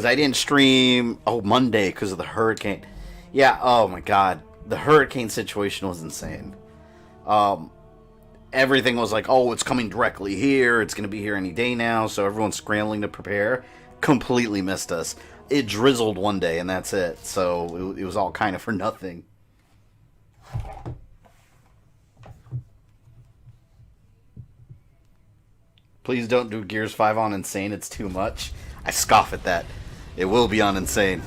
I didn't stream Monday because of the hurricane. Yeah, oh my god. The hurricane situation was insane. Everything was like, oh, it's coming directly here. It's going to be here any day now. So everyone's scrambling to prepare. Completely missed us. It drizzled one day and that's it. So it was all kind of for nothing. Please don't do Gears 5 on Insane. It's too much. I scoff at that. It will be on Insane.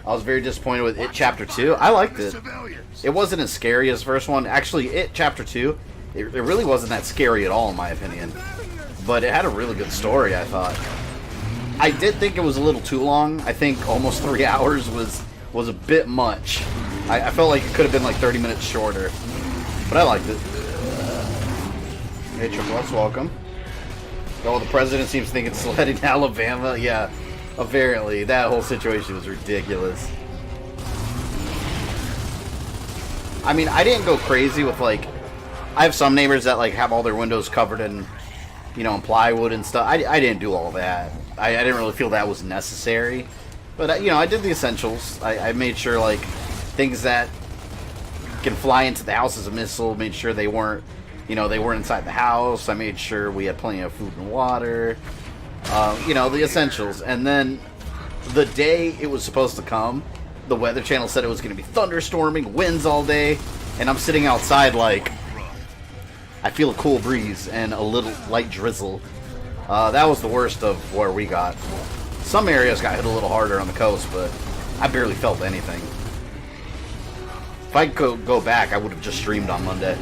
I was very disappointed with It Chapter 2. I liked it. It wasn't as scary as the first one. Actually, It Chapter 2, it really wasn't that scary at all, in my opinion. But it had a really good story, I thought. I did think it was a little too long. I think almost 3 hours was a bit much. I felt like it could have been like 30 minutes shorter. But I liked it. Hey, Triple X, welcome. Oh, the president seems to think it's sledding Alabama. Yeah, apparently. That whole situation was ridiculous. I mean, I didn't go crazy with, like... I have some neighbors that, like, have all their windows covered in, you know, in plywood and stuff. I didn't do all that. I didn't really feel that was necessary. But, you know, I did the essentials. I made sure, like, things that can fly into the house as a missile, made sure they weren't, you know, they weren't inside the house. I made sure we had plenty of food and water. You know, the essentials. And then the day it was supposed to come, the Weather Channel said it was going to be thunderstorming, winds all day, and I'm sitting outside like, I feel a cool breeze and a little light drizzle. That was the worst of where we got. Some areas got hit a little harder on the coast, but I barely felt anything. If I could go back, I would have just streamed on Monday.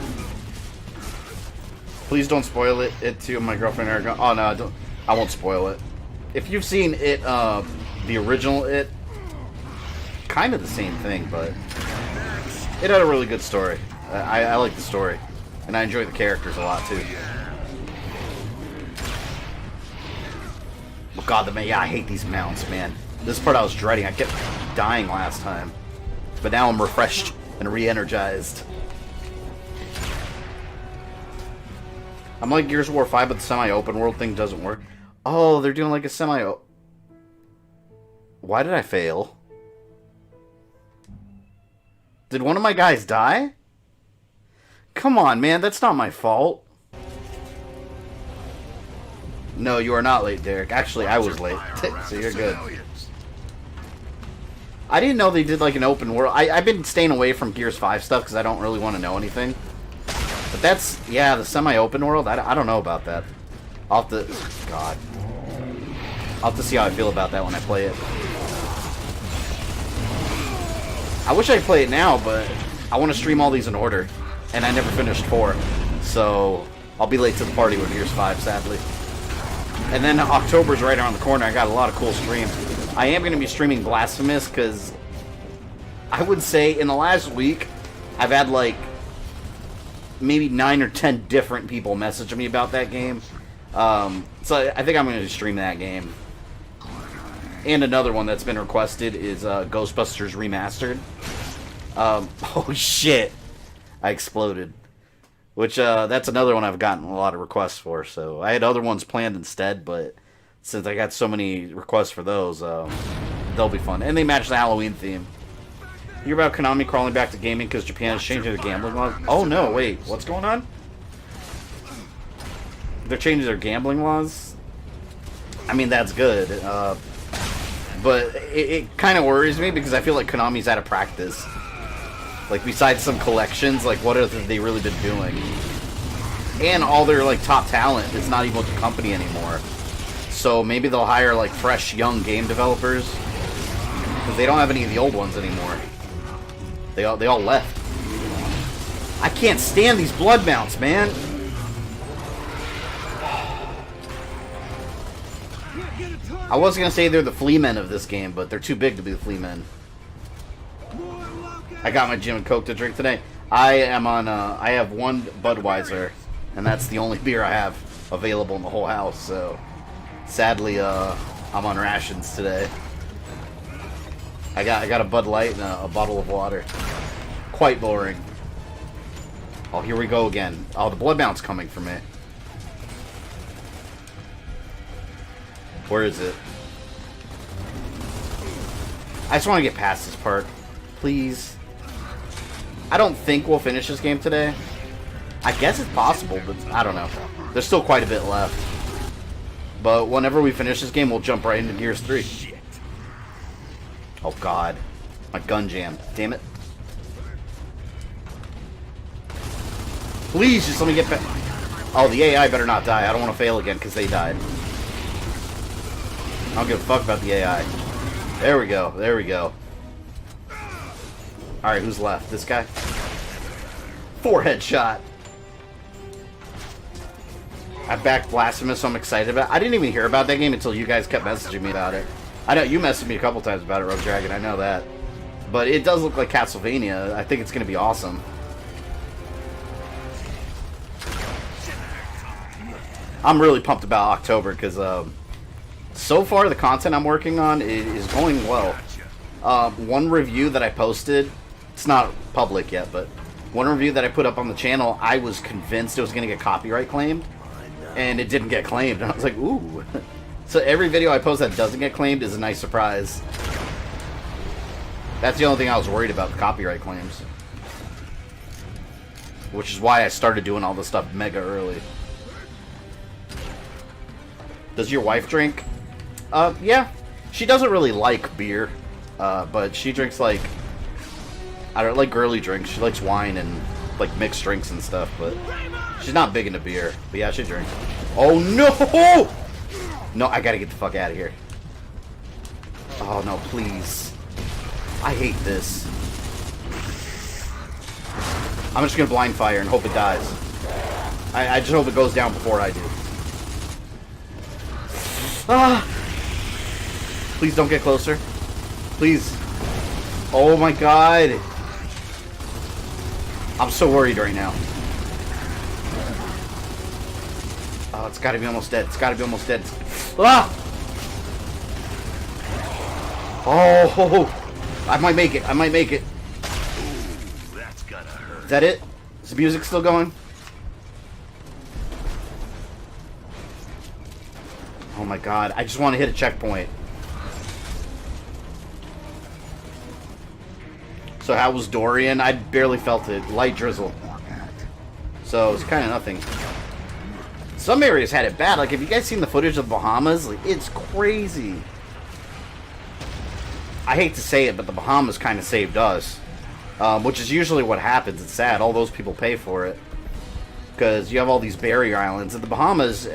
Please don't spoil it. It too, my girlfriend Erica. Oh no, I won't spoil it. If you've seen it, the original It, kind of the same thing, but it had a really good story. I like the story, and I enjoy the characters a lot too. Oh god, yeah, I hate these mounts, man. This part I was dreading. I kept dying last time, but now I'm refreshed and re-energized. I'm like Gears of War 5, but the semi-open world thing doesn't work. Oh, they're doing like a semi... Why did I fail? Did one of my guys die? Come on, man. That's not my fault. No, you are not late, Derek. Actually, I was late. So you're good. I didn't know they did like an open world. I've been staying away from Gears 5 stuff because I don't really want to know anything. But that's, yeah, the semi-open world, I don't know about that. I'll have to, God. I'll have to see how I feel about that when I play it. I wish I could play it now, but I want to stream all these in order. And I never finished 4. So, I'll be late to the party with Gears 5, sadly. And then October's right around the corner. I got a lot of cool streams. I am going to be streaming Blasphemous, because I would say in the last week, I've had like maybe 9 or 10 different people message me about that game. So I think I'm going to stream that game. And another one that's been requested is Ghostbusters Remastered. Oh shit. I exploded. Which, that's another one I've gotten a lot of requests for. So I had other ones planned instead, but since I got so many requests for those, they'll be fun. And they match the Halloween theme. You hear about Konami crawling back to gaming because Japan is changing their gambling laws? Oh no, wait, what's going on? They're changing their gambling laws? I mean, that's good. But it kind of worries me because I feel like Konami's out of practice. Like, besides some collections, like, what have they really been doing? And all their, like, top talent is not even with the company anymore. So maybe they'll hire, like, fresh, young game developers. Because they don't have any of the old ones anymore. They all left. I can't stand these blood mounts, man. I was going to say they're the flea men of this game, but they're too big to be the flea men. I got my gin and Coke to drink today. I am on, I have one Budweiser, and that's the only beer I have available in the whole house, so sadly, I'm on rations today. I got a Bud Light and a bottle of water. Quite boring. Oh, here we go again. Oh, the blood mount's coming for me. Where is it? I just want to get past this part. Please. I don't think we'll finish this game today. I guess it's possible, but I don't know. There's still quite a bit left. But whenever we finish this game, we'll jump right into Gears 3. Oh, God. My gun jammed. Damn it. Please, just let me get back. Oh, the AI better not die. I don't want to fail again because they died. I don't give a fuck about the AI. There we go. There we go. Alright, who's left? This guy? Forehead shot. I backed Blasphemous, so I'm excited about it. I didn't even hear about that game until you guys kept messaging me about it. I know you messaged me a couple times about it, Rogue Dragon. I know that. But it does look like Castlevania. I think it's going to be awesome. I'm really pumped about October because so far the content I'm working on is going well. One review that I posted, it's not public yet, but one review that I put up on the channel, I was convinced it was going to get copyright claimed, and it didn't get claimed, and I was like, ooh. So every video I post that doesn't get claimed is a nice surprise. That's the only thing I was worried about, the copyright claims. Which is why I started doing all this stuff mega early. Does your wife drink? Yeah. She doesn't really like beer, but she drinks like, I don't like girly drinks. She likes wine and like mixed drinks and stuff, but she's not big into beer. But yeah, she drinks. Oh no! No, I gotta get the fuck out of here. Oh no, please. I hate this. I'm just gonna blind fire and hope it dies. I just hope it goes down before I do. Ah! Please don't get closer. Please. Oh my god. I'm so worried right now. Oh, it's gotta be almost dead. It's gotta be almost dead. Ah! Oh! I might make it. I might make it. That's gotta hurt. Is that it? Is the music still going? Oh my god, I just want to hit a checkpoint. So how was Dorian? I barely felt it. Light drizzle. So it's kind of nothing. Some areas had it bad. Like, have you guys seen the footage of Bahamas? Like, it's crazy. I hate to say it, but the Bahamas kind of saved us. Which is usually what happens. It's sad. All those people pay for it. Because you have all these barrier islands. And the Bahamas,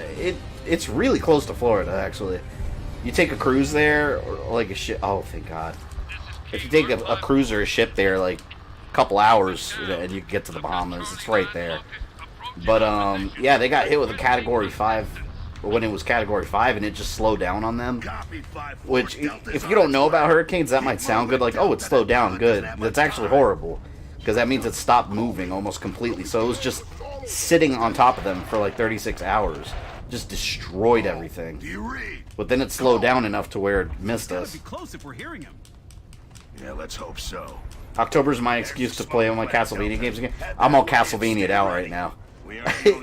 it's really close to Florida, actually. You take a cruise there, or like a ship. Oh, thank God. If you take a cruise or a ship there, like a couple hours, and you get to the Bahamas, it's right there. But yeah, they got hit with a Category 5 when it was Category 5, and it just slowed down on them. Which, if you don't know about hurricanes, that might sound good, like, oh, it slowed down, good. That's actually horrible, because that means it stopped moving almost completely. So it was just sitting on top of them for like 36 hours. Just destroyed everything. But then it slowed down enough to where it missed us. Yeah, let's hope so. October's my excuse to play all my Castlevania games again. I'm all Castlevania'd out right now.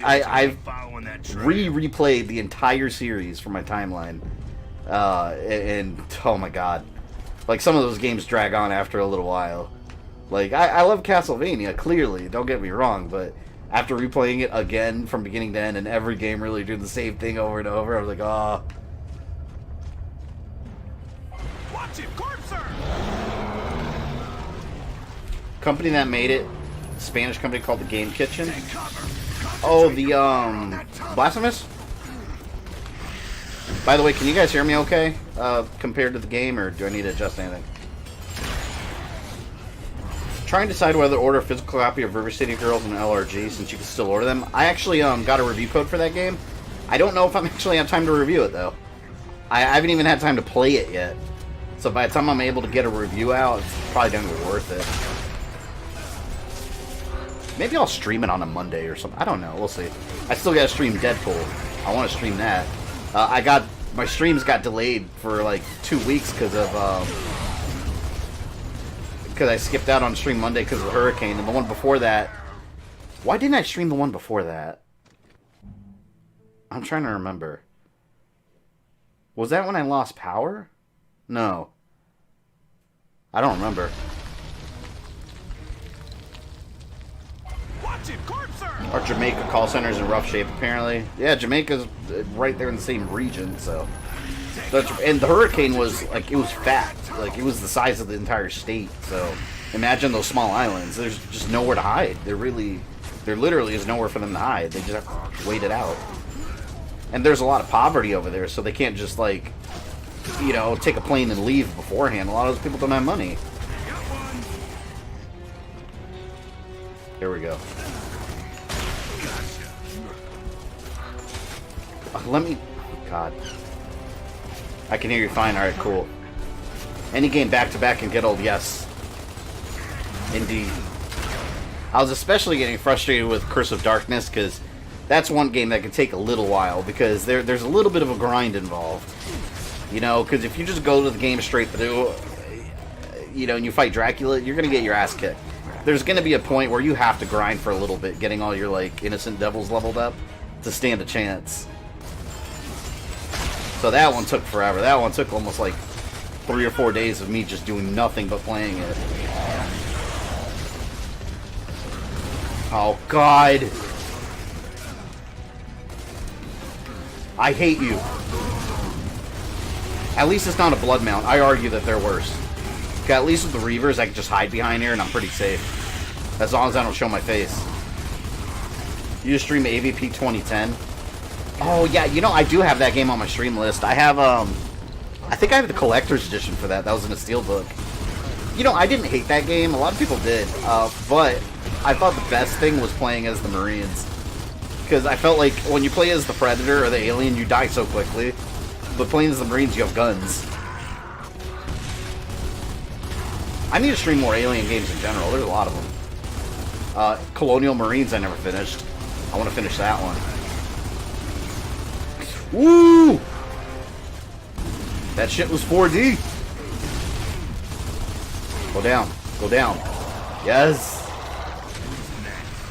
I've replayed the entire series from my timeline. And oh my god. Like, some of those games drag on after a little while. Like, I love Castlevania, clearly, don't get me wrong, but after replaying it again from beginning to end, and every game really doing the same thing over and over, I was like, oh. Watch it, Corpser! Company that made it, Spanish company called the Game Kitchen. Oh, the Blasphemous. By the way, can you guys hear me okay compared to the game, or do I need to adjust anything? Trying to decide whether to order a physical copy of River City Girls and LRG, since you can still order them. I actually got a review code for that game. I don't know if I'm actually have time to review it though. I haven't even had time to play it yet. So by the time I'm able to get a review out, it's probably gonna be worth it. Maybe I'll stream it on a Monday or something. I don't know. We'll see. I still gotta stream Deadpool. I want to stream that. My streams got delayed for like 2 weeks because I skipped out on stream Monday because of the hurricane, and the one before that. Why didn't I stream the one before that? I'm trying to remember. Was that when I lost power? No. I don't remember. Watch it, Corpser! Our Jamaica call center's in rough shape, apparently. Yeah, Jamaica's right there in the same region, so... And the hurricane was, like, it was fat. Like, it was the size of the entire state, so... Imagine those small islands. There's just nowhere to hide. There literally is nowhere for them to hide. They just have to wait it out. And there's a lot of poverty over there, so they can't just, like, you know, take a plane and leave beforehand. A lot of those people don't have money. Here we go. Let me... God. I can hear you fine. Alright, cool. Any game back-to-back can get old, yes. Indeed. I was especially getting frustrated with Curse of Darkness, because that's one game that can take a little while, because there's a little bit of a grind involved. You know, because if you just go to the game straight through, you know, and you fight Dracula, you're going to get your ass kicked. There's going to be a point where you have to grind for a little bit, getting all your, like, innocent devils leveled up to stand a chance. So that one took forever. That one took almost, like, 3 or 4 days of me just doing nothing but playing it. Oh, God. I hate you. At least it's not a blood mount. I argue that they're worse. Okay, at least with the Reavers, I can just hide behind here and I'm pretty safe. As long as I don't show my face. You just stream AVP 2010? Oh, yeah, you know, I do have that game on my stream list. I have, I think I have the Collector's Edition for that. That was in a Steelbook. You know, I didn't hate that game. A lot of people did. But I thought the best thing was playing as the Marines. Because I felt like when you play as the Predator or the Alien, you die so quickly. But playing as the Marines, you have guns. I need to stream more Alien games in general. There's a lot of them. Colonial Marines I never finished. I want to finish that one. Woo! That shit was 4D. Go down. Go down. Yes.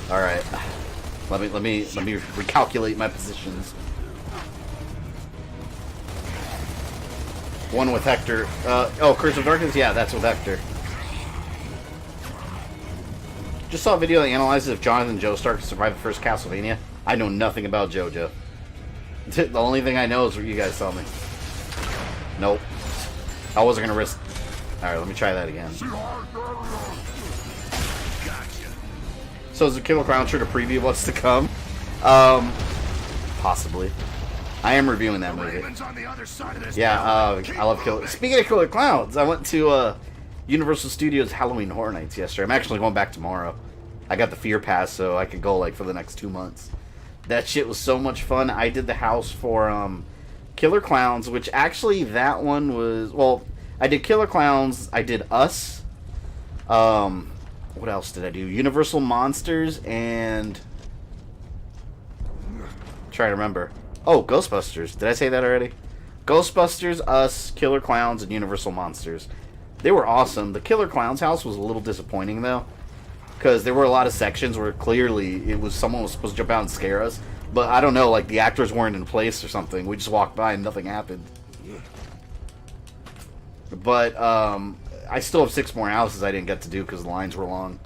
All right. Let me recalculate my positions. One with Hector. Oh, Curse of Darkness? Yeah, that's with Hector. Just saw a video that analyzes if Jonathan Joestar could survive the first Castlevania. I know nothing about JoJo. The only thing I know is what you guys tell me. Nope. I wasn't going to risk... Alright, let me try that again. So is the Killer Clown sure to preview what's to come? Possibly. I am reviewing that movie. Yeah, I love Killer... Speaking of Killer Clowns, I went to Universal Studios Halloween Horror Nights yesterday. I'm actually going back tomorrow. I got the Fear Pass, so I could go, like, for the next 2 months. That shit was so much fun. I did the house for Killer Clowns, which actually that one was... Well, I did Killer Clowns. I did Us. What else did I do? Universal Monsters and... Trying to remember. Oh, Ghostbusters. Did I say that already? Ghostbusters, Us, Killer Clowns, and Universal Monsters. They were awesome. The Killer Clowns house was a little disappointing, though. Because there were a lot of sections where clearly it was someone was supposed to jump out and scare us. But I don't know, like the actors weren't in place or something. We just walked by and nothing happened. But I still have 6 more houses I didn't get to do because the lines were long.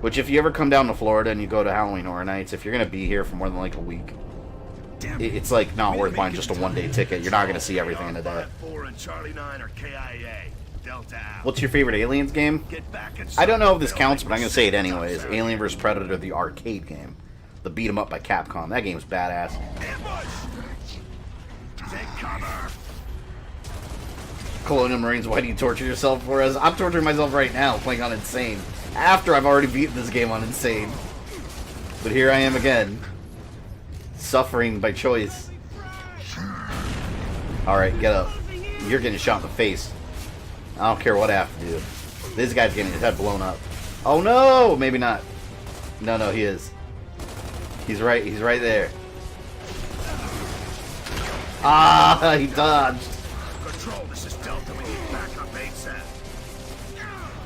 Which if you ever come down to Florida and you go to Halloween Horror Nights, if you're going to be here for more than like a week, it's like not worth buying just a one-day ticket. You're not going to see everything in a day. What's your favorite Aliens game? I don't know if this counts, but I'm going to say it anyways. Alien vs. Predator, the arcade game. The beat 'em up by Capcom. That game's badass. Colonial Marines, why do you torture yourself for us? I'm torturing myself right now playing on Insane. After I've already beaten this game on Insane. But here I am again. Suffering by choice. Alright, get up. You're getting shot in the face. I don't care what I have to do. This guy's getting his head blown up. Oh no! Maybe not. No, he is. He's right there. Ah, he dodged. Control, this is Delta. We need backup ASAP.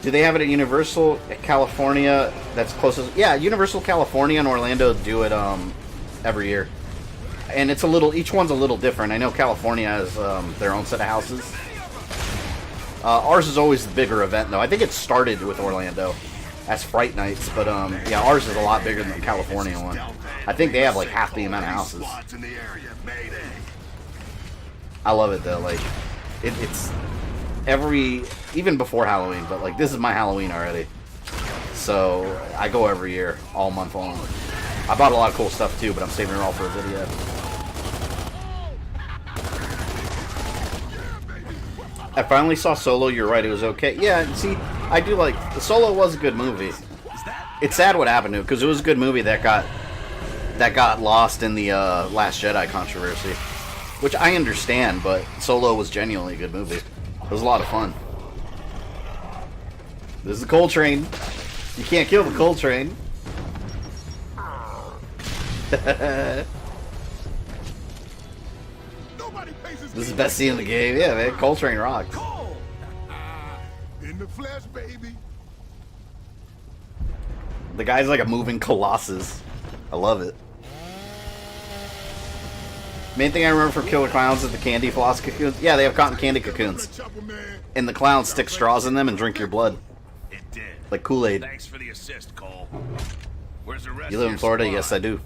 Do they have it at Universal California? That's closest. Yeah, Universal California and Orlando do it every year. and it's each one's a little different. I know California has their own set of houses. Ours is always the bigger event, though. I think it started with Orlando as Fright Nights, but yeah, ours is a lot bigger than the California one. I think they have like half the amount of houses. I love it though. Like, it's even before Halloween, but like this is my Halloween already. So I go every year, all month long. I bought a lot of cool stuff too, but I'm saving it all for a video. I finally saw Solo. You're right, it was okay. Yeah, see, I do like the Solo was a good movie. It's sad what happened to it because it was a good movie that got lost in the Last Jedi controversy, which I understand, but Solo was genuinely a good movie. It was a lot of fun. This is the Coal Train. You can't kill the Coal Train. This is the best scene in the game. Yeah, man. Coal Train rocks. In the flesh, baby. The guy's like a moving colossus. I love it. Main thing I remember from Killer Clowns is the candy floss cocoons. Yeah, they have cotton candy cocoons. And the clowns stick straws in them and drink your blood. It did. Like Kool-Aid. Thanks for the assist, Cole. Where's the rest You live of in your Florida? squad? Yes, I do.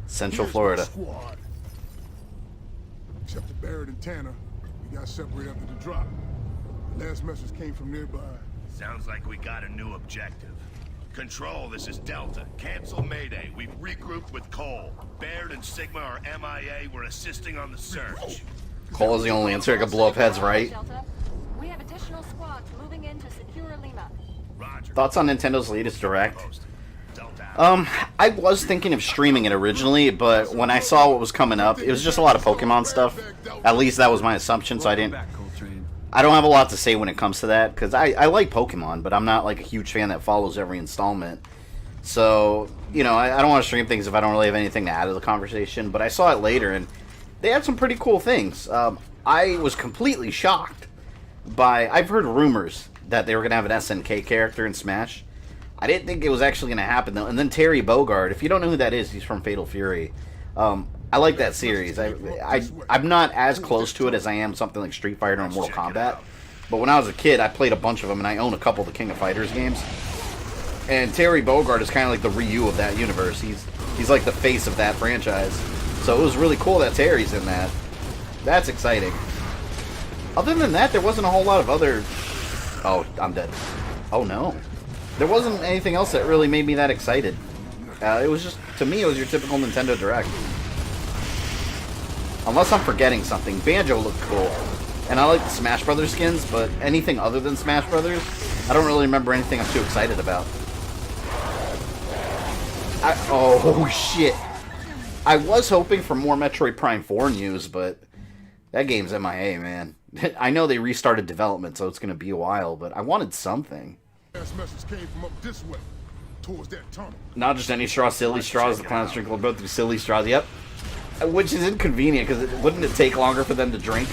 Central Here's Florida. my squad. Except for Barrett and Tanner, we got separated after the drop. The last message came from nearby. Sounds like we got a new objective. Control, this is Delta. Cancel Mayday. We've regrouped with Cole. Baird and Sigma are MIA. We're assisting on the search. Cole is the only answer. I could blow up heads, right? Delta. We have additional squads moving in to secure Lima. Roger. Thoughts on Nintendo's latest Direct? Posted. Delta out. I was thinking of streaming it originally, but when I saw what was coming up, it was just a lot of Pokemon stuff. At least that was my assumption, so I don't have a lot to say when it comes to that, because I like Pokemon, but I'm not like a huge fan that follows every installment. So, you know, I don't want to stream things if I don't really have anything to add to the conversation, but I saw it later, and they had some pretty cool things. I was completely shocked by... I've heard rumors that they were going to have an SNK character in Smash. I didn't think it was actually going to happen, though. And then Terry Bogard, if you don't know who that is, he's from Fatal Fury. I like that series. I'm not as close to it as I am something like Street Fighter or Mortal Kombat. But when I was a kid, I played a bunch of them, and I own a couple of the King of Fighters games. And Terry Bogard is kind of like the Ryu of that universe. He's like the face of that franchise. So it was really cool that Terry's in that. That's exciting. Other than that, there wasn't a whole lot of other... Oh, I'm dead. Oh, no. There wasn't anything else that really made me that excited. It was just, to me, it was your typical Nintendo Direct. Unless I'm forgetting something. Banjo looked cool. And I like the Smash Brothers skins, but anything other than Smash Brothers, I don't really remember anything I'm too excited about. Oh, shit. I was hoping for more Metroid Prime 4 news, but that game's MIA, man. I know they restarted development, so it's going to be a while, but I wanted something. Last message came from up this way, towards that tunnel. Not just any straw, silly straws. The clowns drink both through silly straws. Yep. Which is inconvenient, because wouldn't it take longer for them to drink?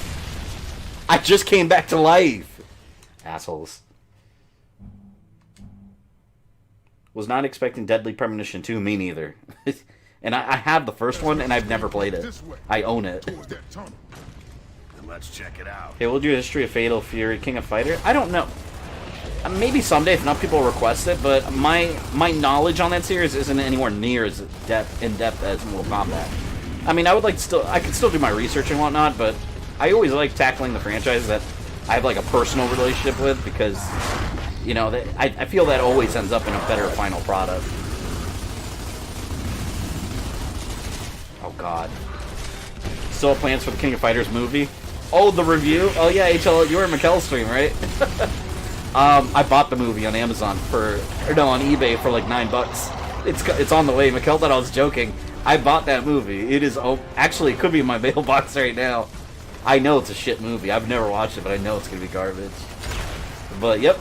I just came back to life. Assholes. Was not expecting Deadly Premonition 2, me neither. And I have the first one, and I've never played it. I own it. Towards that tunnel. Let's check it out. Okay, we'll do History of Fatal Fury, King of Fighter. I don't know. Maybe someday if enough people request it, but my knowledge on that series isn't anywhere near as in depth as Mortal Kombat. I mean, I could still do my research and whatnot, but I always like tackling the franchises that I have like a personal relationship with, because, you know, I feel that always ends up in a better final product. Oh God. Still have plans for the King of Fighters movie? Oh, the review? Oh yeah, HL, you were in Mekel's stream, right? I bought the movie on Amazon on eBay for like $9. It's on the way. Mekel thought I was joking. I bought that movie. It is, actually, it could be in my mailbox right now. I know it's a shit movie. I've never watched it, but I know it's gonna be garbage. But yep,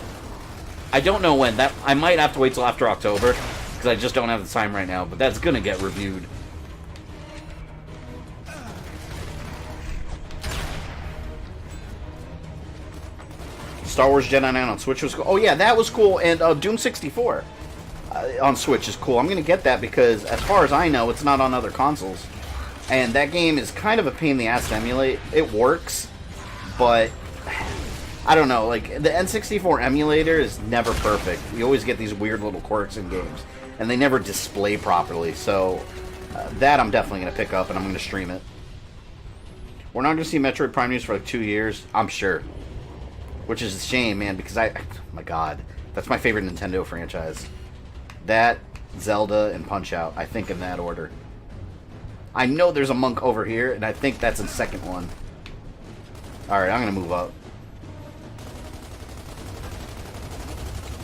I don't know when. I might have to wait till after October, because I just don't have the time right now. But that's gonna get reviewed. Star Wars Jedi Knight on Switch was cool. Oh yeah, that was cool. And Doom 64 on Switch is cool. I'm gonna get that because, as far as I know, it's not on other consoles. And that game is kind of a pain in the ass to emulate. It works, but I don't know. Like, the N64 emulator is never perfect. You always get these weird little quirks in games, and they never display properly. So that I'm definitely going to pick up, and I'm going to stream it. We're not going to see Metroid Prime news for like 2 years, I'm sure. Which is a shame, man, because oh my god, that's my favorite Nintendo franchise. That, Zelda, and Punch-Out, I think in that order. I know there's a monk over here, and I think that's the second one. Alright, I'm going to move up.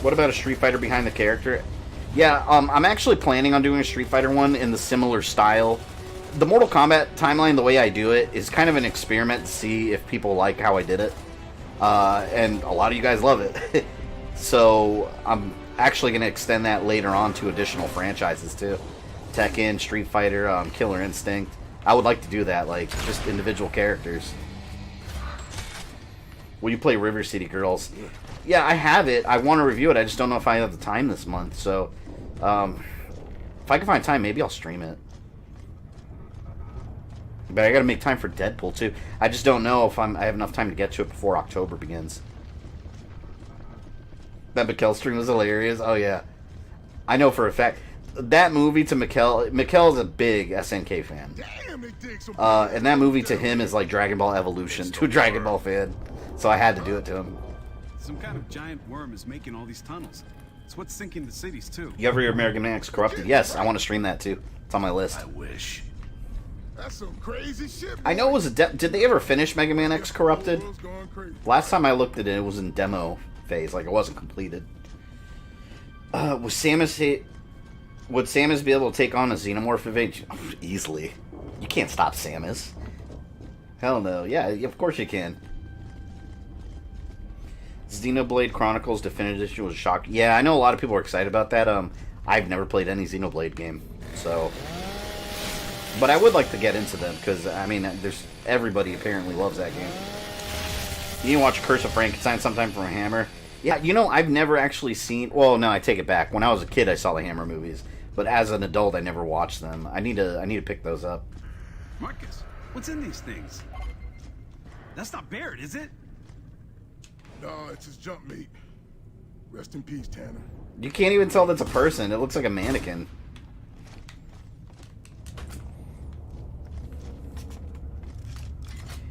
What about a Street Fighter behind the character? Yeah, I'm actually planning on doing a Street Fighter one in the similar style. The Mortal Kombat timeline, the way I do it, is kind of an experiment to see if people like how I did it. And a lot of you guys love it. So, I'm actually going to extend that later on to additional franchises, too. Tekken, Street Fighter, Killer Instinct. I would like to do that, like, just individual characters. Will you play River City Girls? Yeah, I have it. I want to review it. I just don't know if I have the time this month. So, if I can find time, maybe I'll stream it. But I gotta make time for Deadpool, too. I just don't know if I have enough time to get to it before October begins. That Mekel stream was hilarious. Oh, yeah. I know for a fact. That movie to Mekel's a big SNK fan. And that movie to him is like Dragon Ball Evolution to a Dragon Ball fan. So I had to do it to him. Some kind of giant worm is making all these tunnels. It's what's sinking the cities, too. You ever hear American X Corrupted? Yes, I want to stream that, too. It's on my list. I wish. That's some crazy shit. I know it was a did they ever finish Mega Man X Corrupted? Last time I looked at it, it was in demo phase, like it wasn't completed. Would Samus be able to take on a Xenomorph evade? Easily. You can't stop Samus. Hell no. Yeah, of course you can. Xenoblade Chronicles Definitive Edition was a shock. Yeah, I know a lot of people are excited about that. I've never played any Xenoblade game, so... But I would like to get into them, because, I mean, everybody apparently loves that game. You can watch Curse of Frankenstein sometime from a Hammer. Yeah, you know, I've never actually seen... Well, no, I take it back. When I was a kid, I saw the Hammer movies. But as an adult, I never watched them. I need to pick those up. Marcus, what's in these things? That's not Baird, is it? No, it's his jump meat. Rest in peace, Tanner. You can't even tell that's a person. It looks like a mannequin.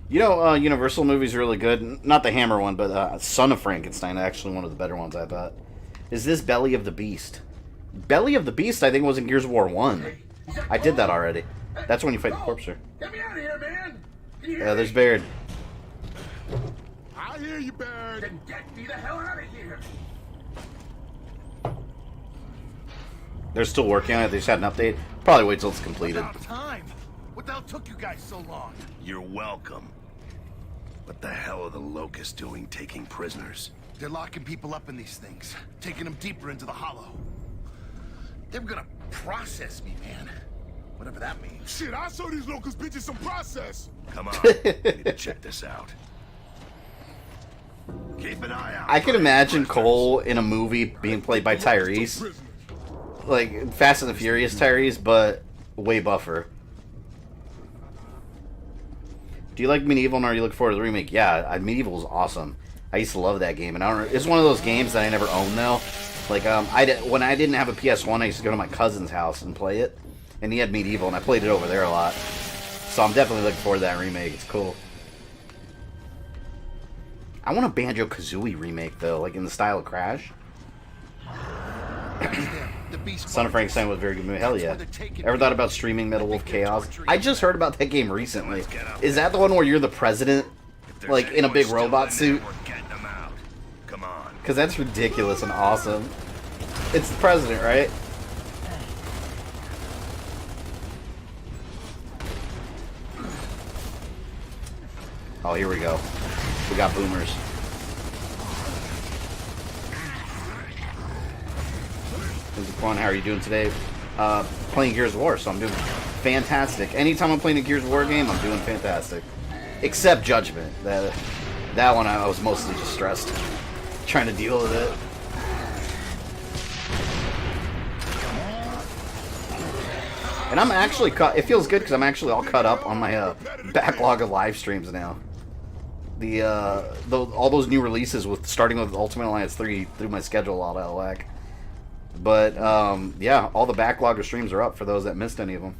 You know, Universal movie's really good. Not the Hammer one, but Son of Frankenstein, actually one of the better ones, I thought. Is this Belly of the Beast? Belly of the Beast, I think, was in Gears of War 1. I did that already. That's when you fight the Corpser. Get me out of here, man! Yeah, there's Baird. I hear you, Baird. Then get me the hell out of here! They're still working on it. They just had an update. Probably wait till it's completed. About time. What the hell took you guys so long? You're welcome. What the hell are the Locusts doing taking prisoners? They're locking people up in these things, taking them deeper into the hollow. They're gonna process me, man. Whatever that means. Shit, I saw these locust bitches some process. Come on, we need to check this out. Keep an eye out. I can imagine Cole in a movie being played by Tyrese. Like, Fast and the Furious Tyrese, but way buffer. Do you like Medieval, and are you looking forward to the remake? Yeah, Medieval was awesome. I used to love that game, and it's one of those games that I never owned, though. Like, when I didn't have a PS1, I used to go to my cousin's house and play it, and he had Medieval, and I played it over there a lot. So I'm definitely looking forward to that remake. It's cool. I want a Banjo-Kazooie remake, though, like in the style of Crash. Son of Frankenstein was a very good movie. Hell yeah. Ever thought about streaming Metal Wolf Chaos? I just heard about that game recently. Is that the one where you're the president? Like, in a big robot suit? Come on. Because that's ridiculous and awesome. It's the president, right? Oh, here we go. We got boomers. Quan, how are you doing today? Playing Gears of War, so I'm doing fantastic. Anytime I'm playing a Gears of War game, I'm doing fantastic. Except Judgment. That one I was mostly just stressed. Trying to deal with it. And I'm actually cut. It feels good because I'm actually all cut up on my backlog of live streams now. All those new releases with starting with Ultimate Alliance 3 threw my schedule all out of whack. But yeah, all the backlog of streams are up for those that missed any of them.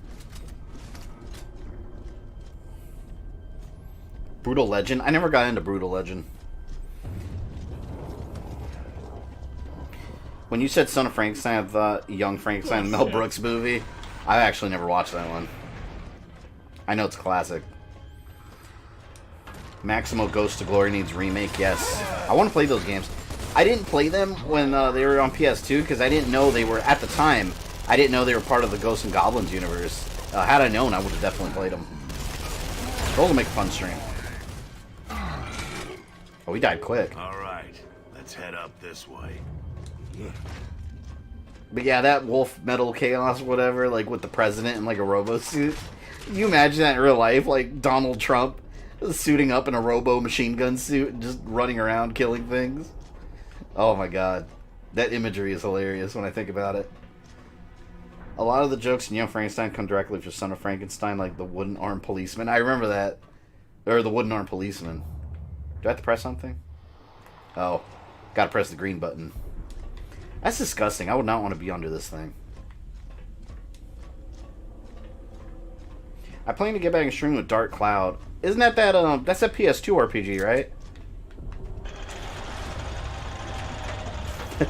Brutal Legend. I never got into Brutal Legend. When you said Son of Frankenstein, I thought Young Frankenstein, Mel Brooks movie. I actually never watched that one. I know it's a classic. Maximo Ghost to Glory needs remake. Yes, I want to play those games. I didn't play them when they were on PS2 because I didn't know they were at the time. I didn't know they were part of the Ghosts and Goblins universe. Had I known, I would have definitely played them. Those will make a fun stream. Oh, he died quick. All right, let's head up this way. But yeah, that Wolf Metal Chaos, whatever, like with the president in like a robo suit. Can you imagine that in real life? Like Donald Trump suiting up in a robo machine gun suit and just running around killing things. Oh my god. That imagery is hilarious when I think about it. A lot of the jokes in Young Frankenstein come directly from Son of Frankenstein, like the wooden arm policeman. I remember that. Or the wooden arm policeman. Do I have to press something? Oh. Gotta press the green button. That's disgusting. I would not want to be under this thing. I plan to get back and stream with Dark Cloud. Isn't that that's a PS2 RPG, right?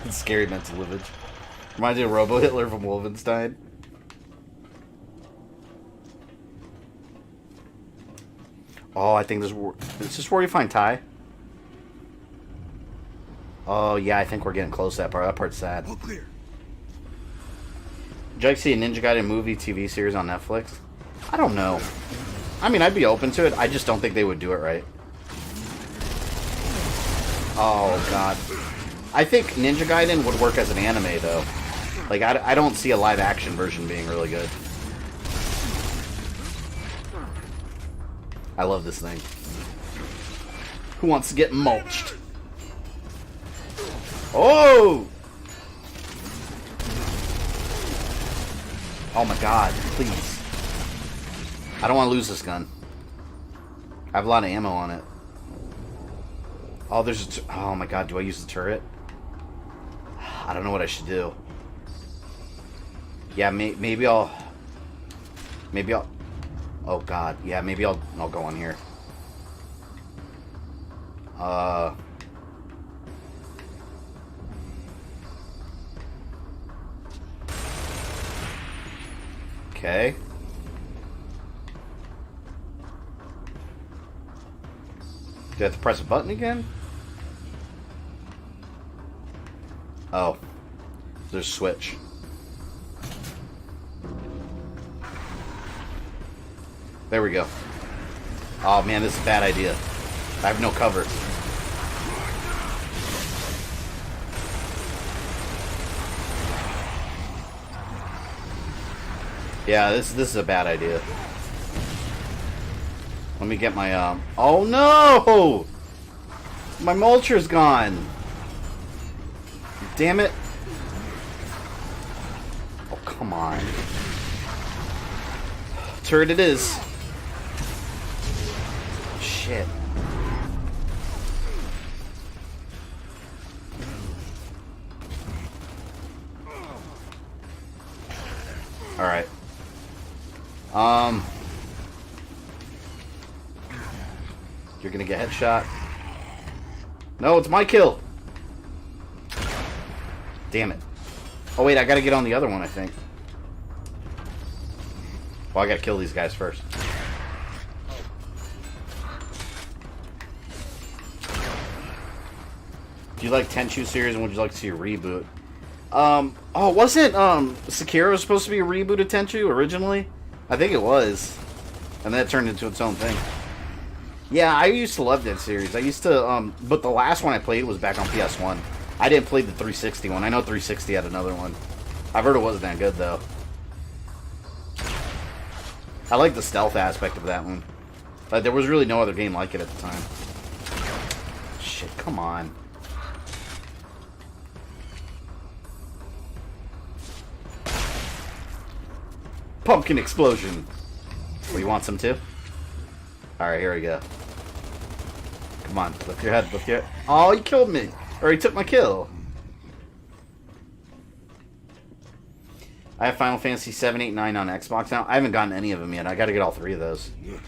Scary mental image. Reminds me of Robo Hitler from Wolfenstein. Oh, I think this is this where you find Ty? Oh, yeah, I think we're getting close to that part. That part's sad. All clear. Did you like see a Ninja Gaiden movie TV series on Netflix? I don't know. I mean, I'd be open to it. I just don't think they would do it right. Oh, God. I think Ninja Gaiden would work as an anime, though. Like, I don't see a live-action version being really good. I love this thing. Who wants to get mulched? Oh! Oh my god, please. I don't want to lose this gun. I have a lot of ammo on it. Oh, there's a oh my god, do I use the turret? I don't know what I should do. Yeah, maybe I'll... Oh god, yeah, maybe I'll go on here. Okay. Do I have to press a button again? Oh. There's a switch. There we go. Oh man, this is a bad idea. I have no cover. Yeah, this is a bad idea. Let me get my oh no! My mulcher's gone. Damn it. Oh, come on. Turret it is. Shit. Alright. You're gonna get headshot. No, it's my kill. Damn it. Oh wait, I gotta get on the other one, I think. Well, I gotta kill these guys first. Do you like Tenchu series and would you like to see a reboot? Oh, wasn't Sekiro supposed to be a reboot of Tenchu originally? I think it was. And then it turned into its own thing. Yeah, I used to love that series. I used to, but the last one I played was back on PS1. I didn't play the 360 one. I know 360 had another one. I've heard it wasn't that good, though. I like the stealth aspect of that one. But there was really no other game like it at the time. Shit, come on. Pumpkin explosion. Oh, you want some too? Alright, here we go. Come on, lift your head, lift your head. Oh, he killed me! Or he took my kill. I have Final Fantasy 7, 8, 9 on Xbox now. I haven't gotten any of them yet. I gotta get all 3 of those. You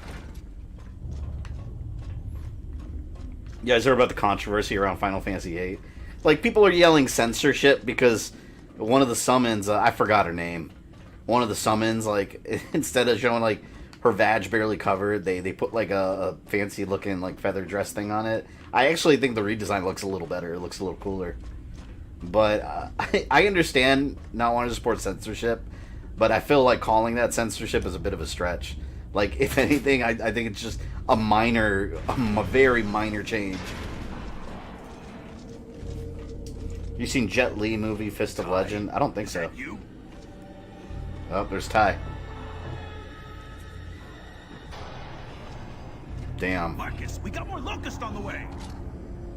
guys heard about the controversy around Final Fantasy 8? Like, people are yelling censorship because one of the summons, I forgot her name. One of the summons, like, instead of showing, like, her vag barely covered, they put, like, a fancy-looking, like, feather dress thing on it. I actually think the redesign looks a little better. It looks a little cooler. But I understand not wanting to support censorship, but I feel like calling that censorship is a bit of a stretch. Like, if anything, I think it's just a very minor change. You seen Jet Li movie Fist of Legend? I don't think so. Oh, there's Ty. Damn. Marcus, we got more locusts on the way.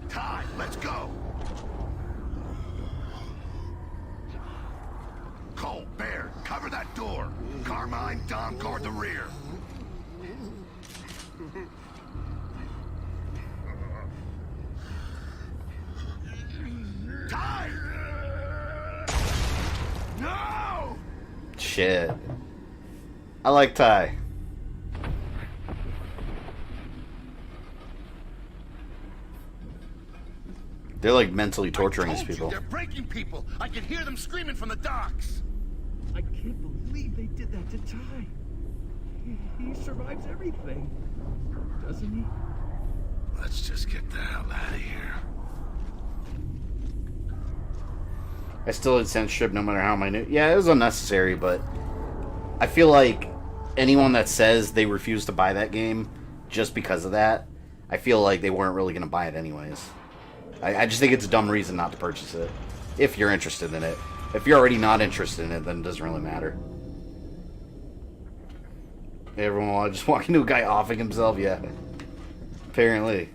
Ty, let's go. Cole, Bear, cover that door. Carmine, Dom, guard the rear. Ty! No! Shit. I like Ty. They're like mentally torturing these people. They're breaking people. I can hear them screaming from the docks. I can't believe they did that to Ty. He survives everything, doesn't he? Let's just get the hell out of here. I still had censorship no matter how minute. Yeah, it was unnecessary, but I feel like anyone that says they refuse to buy that game just because of that, I feel like they weren't really going to buy it anyways. I just think it's a dumb reason not to purchase it, if you're interested in it. If you're already not interested in it, then it doesn't really matter. Everyone just walk into a guy offing himself? Yeah. Apparently.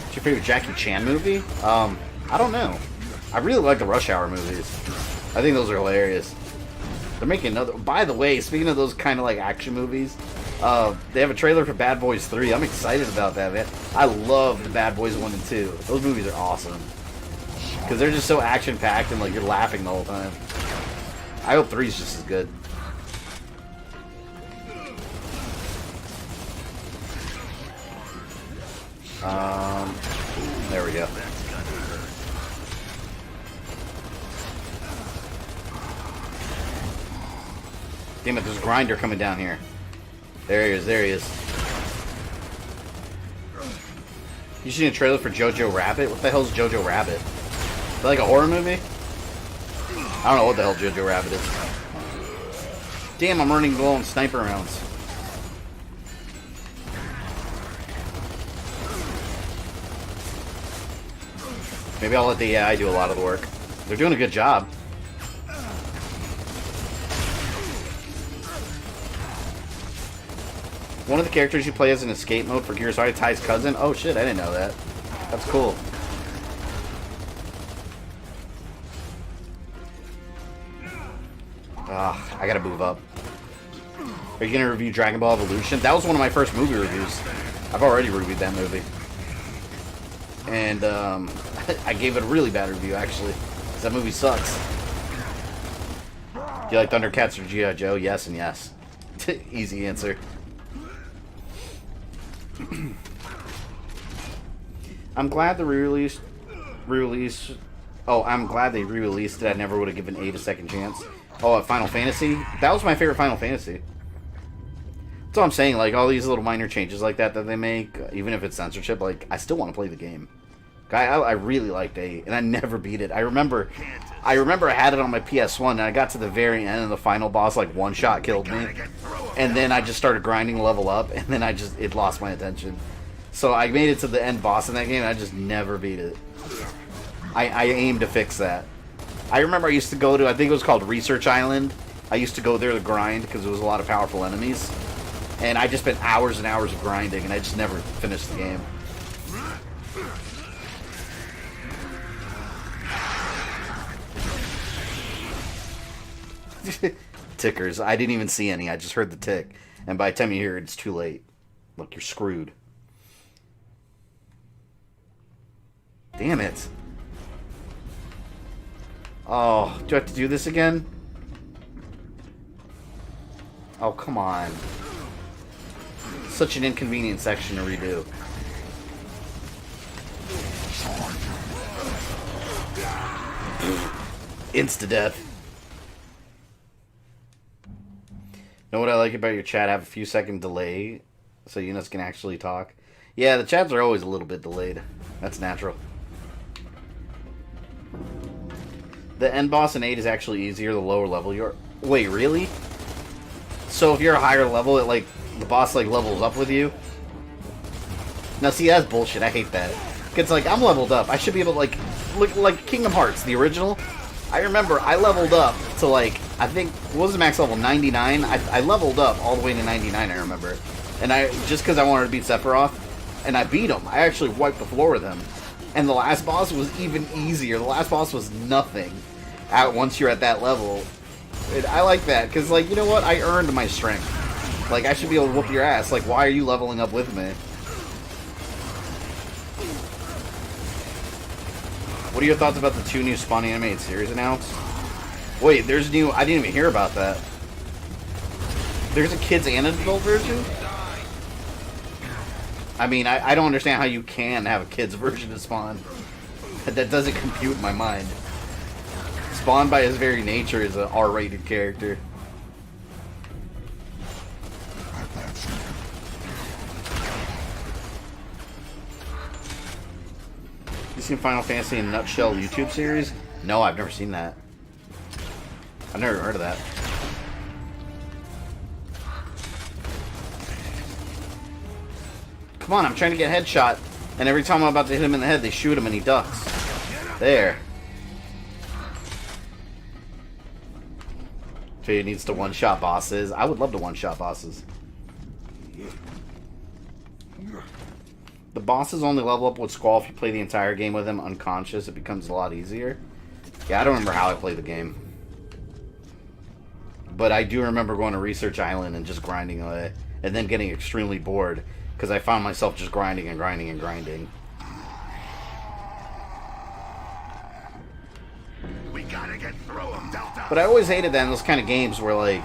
What's your favorite Jackie Chan movie? I don't know. I really like the Rush Hour movies. I think those are hilarious. They're making another... By the way, speaking of those kind of like action movies, they have a trailer for Bad Boys 3. I'm excited about that, man. I love the Bad Boys 1 and 2. Those movies are awesome. Because they're just so action-packed and like you're laughing the whole time. I hope 3's just as good. There we go. Damn it, there's a grinder coming down here. There he is, there he is. You seen a trailer for Jojo Rabbit? What the hell is Jojo Rabbit? Is that like a horror movie? I don't know what the hell Jojo Rabbit is. Damn, I'm running low on sniper rounds. Maybe I'll let the AI do a lot of the work. They're doing a good job. One of the characters you play as in escape mode for Gears of War, Ty's cousin. Oh shit, I didn't know that. That's cool. I gotta move up. Are you gonna review Dragon Ball Evolution? That was one of my first movie reviews. I've already reviewed that movie. And, I gave it a really bad review, actually. 'Cause that movie sucks. Do you like Thundercats or G.I. Joe? Yes and yes. Easy answer. I'm glad the re-release... Oh, I'm glad they re-released it. I never would have given 8 a second chance. Oh, Final Fantasy? That was my favorite Final Fantasy. That's all I'm saying. Like, all these little minor changes like that they make, even if it's censorship, like, I still want to play the game. I really liked 8, and I never beat it. I remember I had it on my PS1, and I got to the very end, and the final boss, like, one shot killed me. And then I just started grinding level up, and then it lost my attention. So I made it to the end boss in that game, and I just never beat it. I aim to fix that. I remember I used to go to, I think it was called Research Island. I used to go there to grind, because there was a lot of powerful enemies. And I just spent hours and hours of grinding, and I just never finished the game. Tickers. I didn't even see any. I just heard the tick. And by the time you hear it, it's too late. Look, you're screwed. Damn it. Oh, do I have to do this again? Oh, come on. Such an inconvenient section to redo. Insta-death. Know what I like about your chat? Have a few second delay so units can actually talk. Yeah, the chats are always a little bit delayed. That's natural. The end boss in 8 is actually easier the lower level you're... Wait, really? So if you're a higher level, it like the boss like levels up with you? Now see, that's bullshit. I hate that. It's like, I'm leveled up. I should be able to like... Look, like Kingdom Hearts, the original. I remember I leveled up to like, I think, what was the max level? 99? I leveled up all the way to 99, I remember. And I, just because I wanted to beat Sephiroth, and I beat him. I actually wiped the floor with him. And the last boss was even easier. The last boss was nothing once you're at that level. And I like that, because, like, you know what? I earned my strength. Like, I should be able to whoop your ass. Like, why are you leveling up with me? What are your thoughts about the 2 new Spawn animated series announced? Wait, there's new... I didn't even hear about that. There's a kids and adult version? I mean, I don't understand how you can have a kids version of Spawn. That doesn't compute in my mind. Spawn, by his very nature, is an R-rated character. You seen Final Fantasy in a Nutshell YouTube series? No, I've never seen that. I've never heard of that. Come on, I'm trying to get headshot, and every time I'm about to hit him in the head, they shoot him and he ducks. There. He needs to one-shot bosses. I would love to one-shot bosses. The bosses only level up with Squall if you play the entire game with him unconscious. It becomes a lot easier. Yeah, I don't remember how I played the game. But I do remember going to Research Island and just grinding away. And then getting extremely bored. Because I found myself just grinding and grinding and grinding. We gotta get through him, Delta. But I always hated that in those kind of games where, like,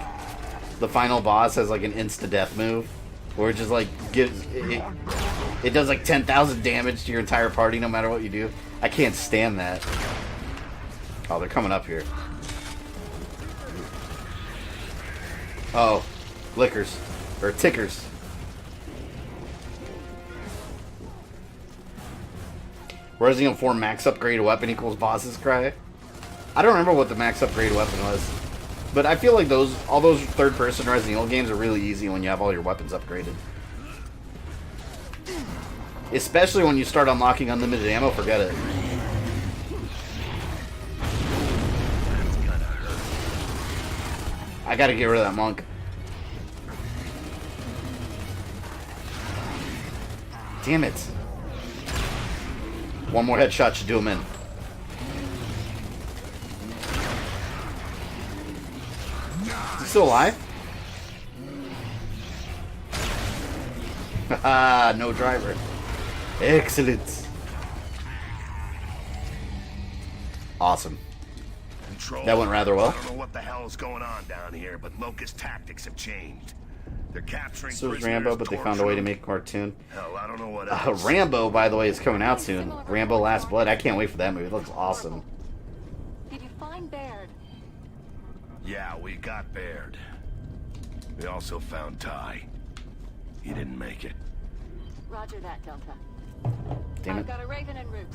the final boss has, like, an insta-death move. Where it just, like, gives... It does, like, 10,000 damage to your entire party no matter what you do. I can't stand that. Oh, they're coming up here. Oh. Lickers. Or tickers. Resident Evil 4 max upgrade weapon equals bosses cry. I don't remember what the max upgrade weapon was. But I feel like all those third-person Resident Evil games are really easy when you have all your weapons upgraded. Especially when you start unlocking unlimited ammo, forget it. I gotta get rid of that monk. Damn it. One more headshot should do him in. Is he still alive? Haha, no driver. Excellent. Awesome. Control. That went rather well. I don't know what the hell is going on down here, but Locust tactics have changed. They're capturing So is prisoners, Rambo, but they found a way to torturing make a cartoon. Hell, I don't know what else. Rambo, by the way, is coming out soon. Rambo Last Blood. I can't wait for that movie. It looks awesome. Did you find Baird? Yeah, we got Baird. We also found Ty. He didn't make it. Roger that, Delta. Damn it. I've got a Raven en route.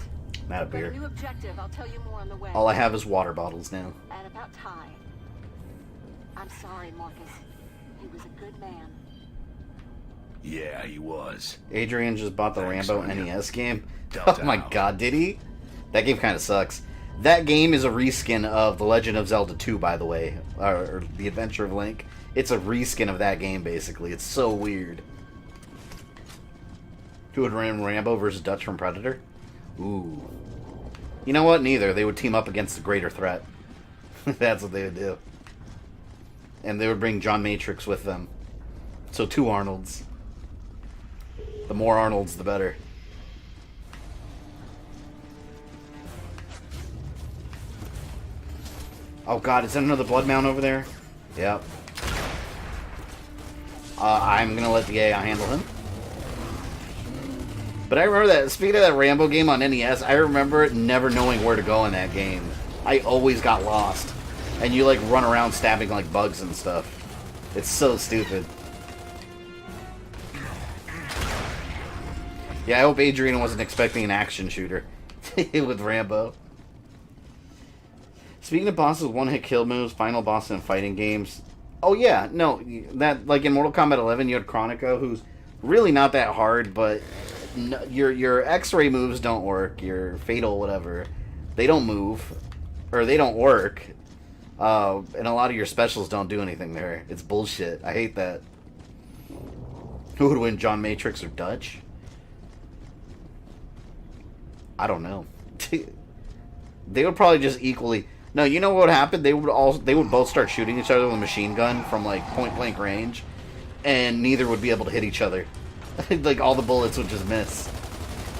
Not a Got a beer. new objective. I'll tell you more on the way. All I have is water bottles now. And about Ty. I'm sorry, Marcus. He was a good man. Yeah, he was. Adrian just bought the Thanks, Rambo Sonya. NES game. Delta Oh my out. god, did he? That game kind of sucks. That game is a reskin of The Legend of Zelda 2, by the way. Or The Adventure of Link. It's a reskin of that game, basically. It's so weird. Who would run Rambo versus Dutch from Predator? Ooh. You know what? Neither. They would team up against the greater threat. That's what they would do. and they would bring John Matrix with them. So 2 Arnolds. The more Arnolds, the better. Oh god, is that another blood mount over there? Yep. I'm gonna let the AI handle him. But I remember that, speaking of that Rambo game on NES, I remember never knowing where to go in that game. I always got lost. And you like run around stabbing like bugs and stuff. It's so stupid. Yeah, I hope Adrian wasn't expecting an action shooter with Rambo. Speaking of bosses, one-hit kill moves, final boss in fighting games. Oh yeah, no, that like in Mortal Kombat 11, you had Chronica, who's really not that hard, but no, your X-ray moves don't work. Your fatal whatever, they don't move, or they don't work, and a lot of your specials don't do anything there. It's bullshit. I hate that. Who would win, John Matrix or Dutch? I don't know. They would probably just equally. No, you know what would happen? They would both start shooting each other with a machine gun from like point blank range, and neither would be able to hit each other. Like all the bullets would just miss.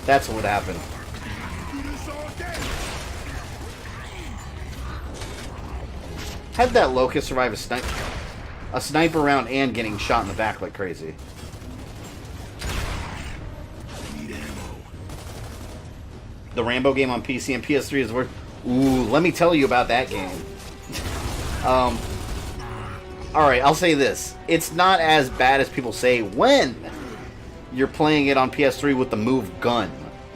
That's what would happen. Had that Locust survive a sniper round and getting shot in the back like crazy. The Rambo game on PC and PS3 is worth. Ooh, let me tell you about that game. Alright, I'll say this. It's not as bad as people say when you're playing it on PS3 with the Move gun.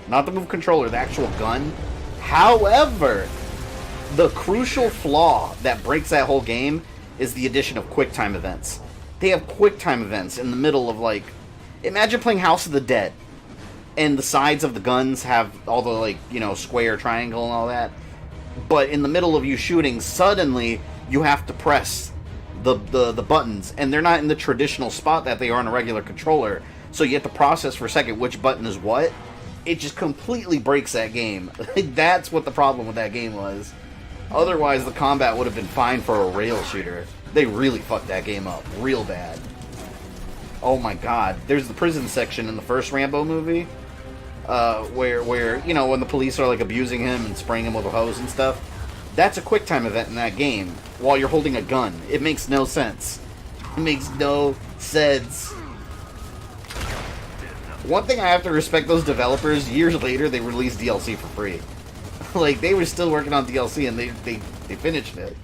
Not the Move controller, the actual gun. However, the crucial flaw that breaks that whole game is the addition of QuickTime events. They have QuickTime events in the middle of, like... Imagine playing House of the Dead. And the sides of the guns have all the, like, you know, square, triangle, and all that. But in the middle of you shooting, suddenly you have to press the buttons, and they're not in the traditional spot that they are on a regular controller. So you have to process for a second which button is what. It just completely breaks that game. That's what the problem with that game was. Otherwise, the combat would have been fine for a rail shooter. They really fucked that game up real bad. Oh my god. There's the prison section in the first Rambo movie. Where, you know, when the police are, like, abusing him and spraying him with a hose and stuff. That's a QuickTime event in that game, while you're holding a gun. It makes no sense. It makes no sense. One thing I have to respect those developers, years later, they released DLC for free. Like, they were still working on DLC, and they finished it.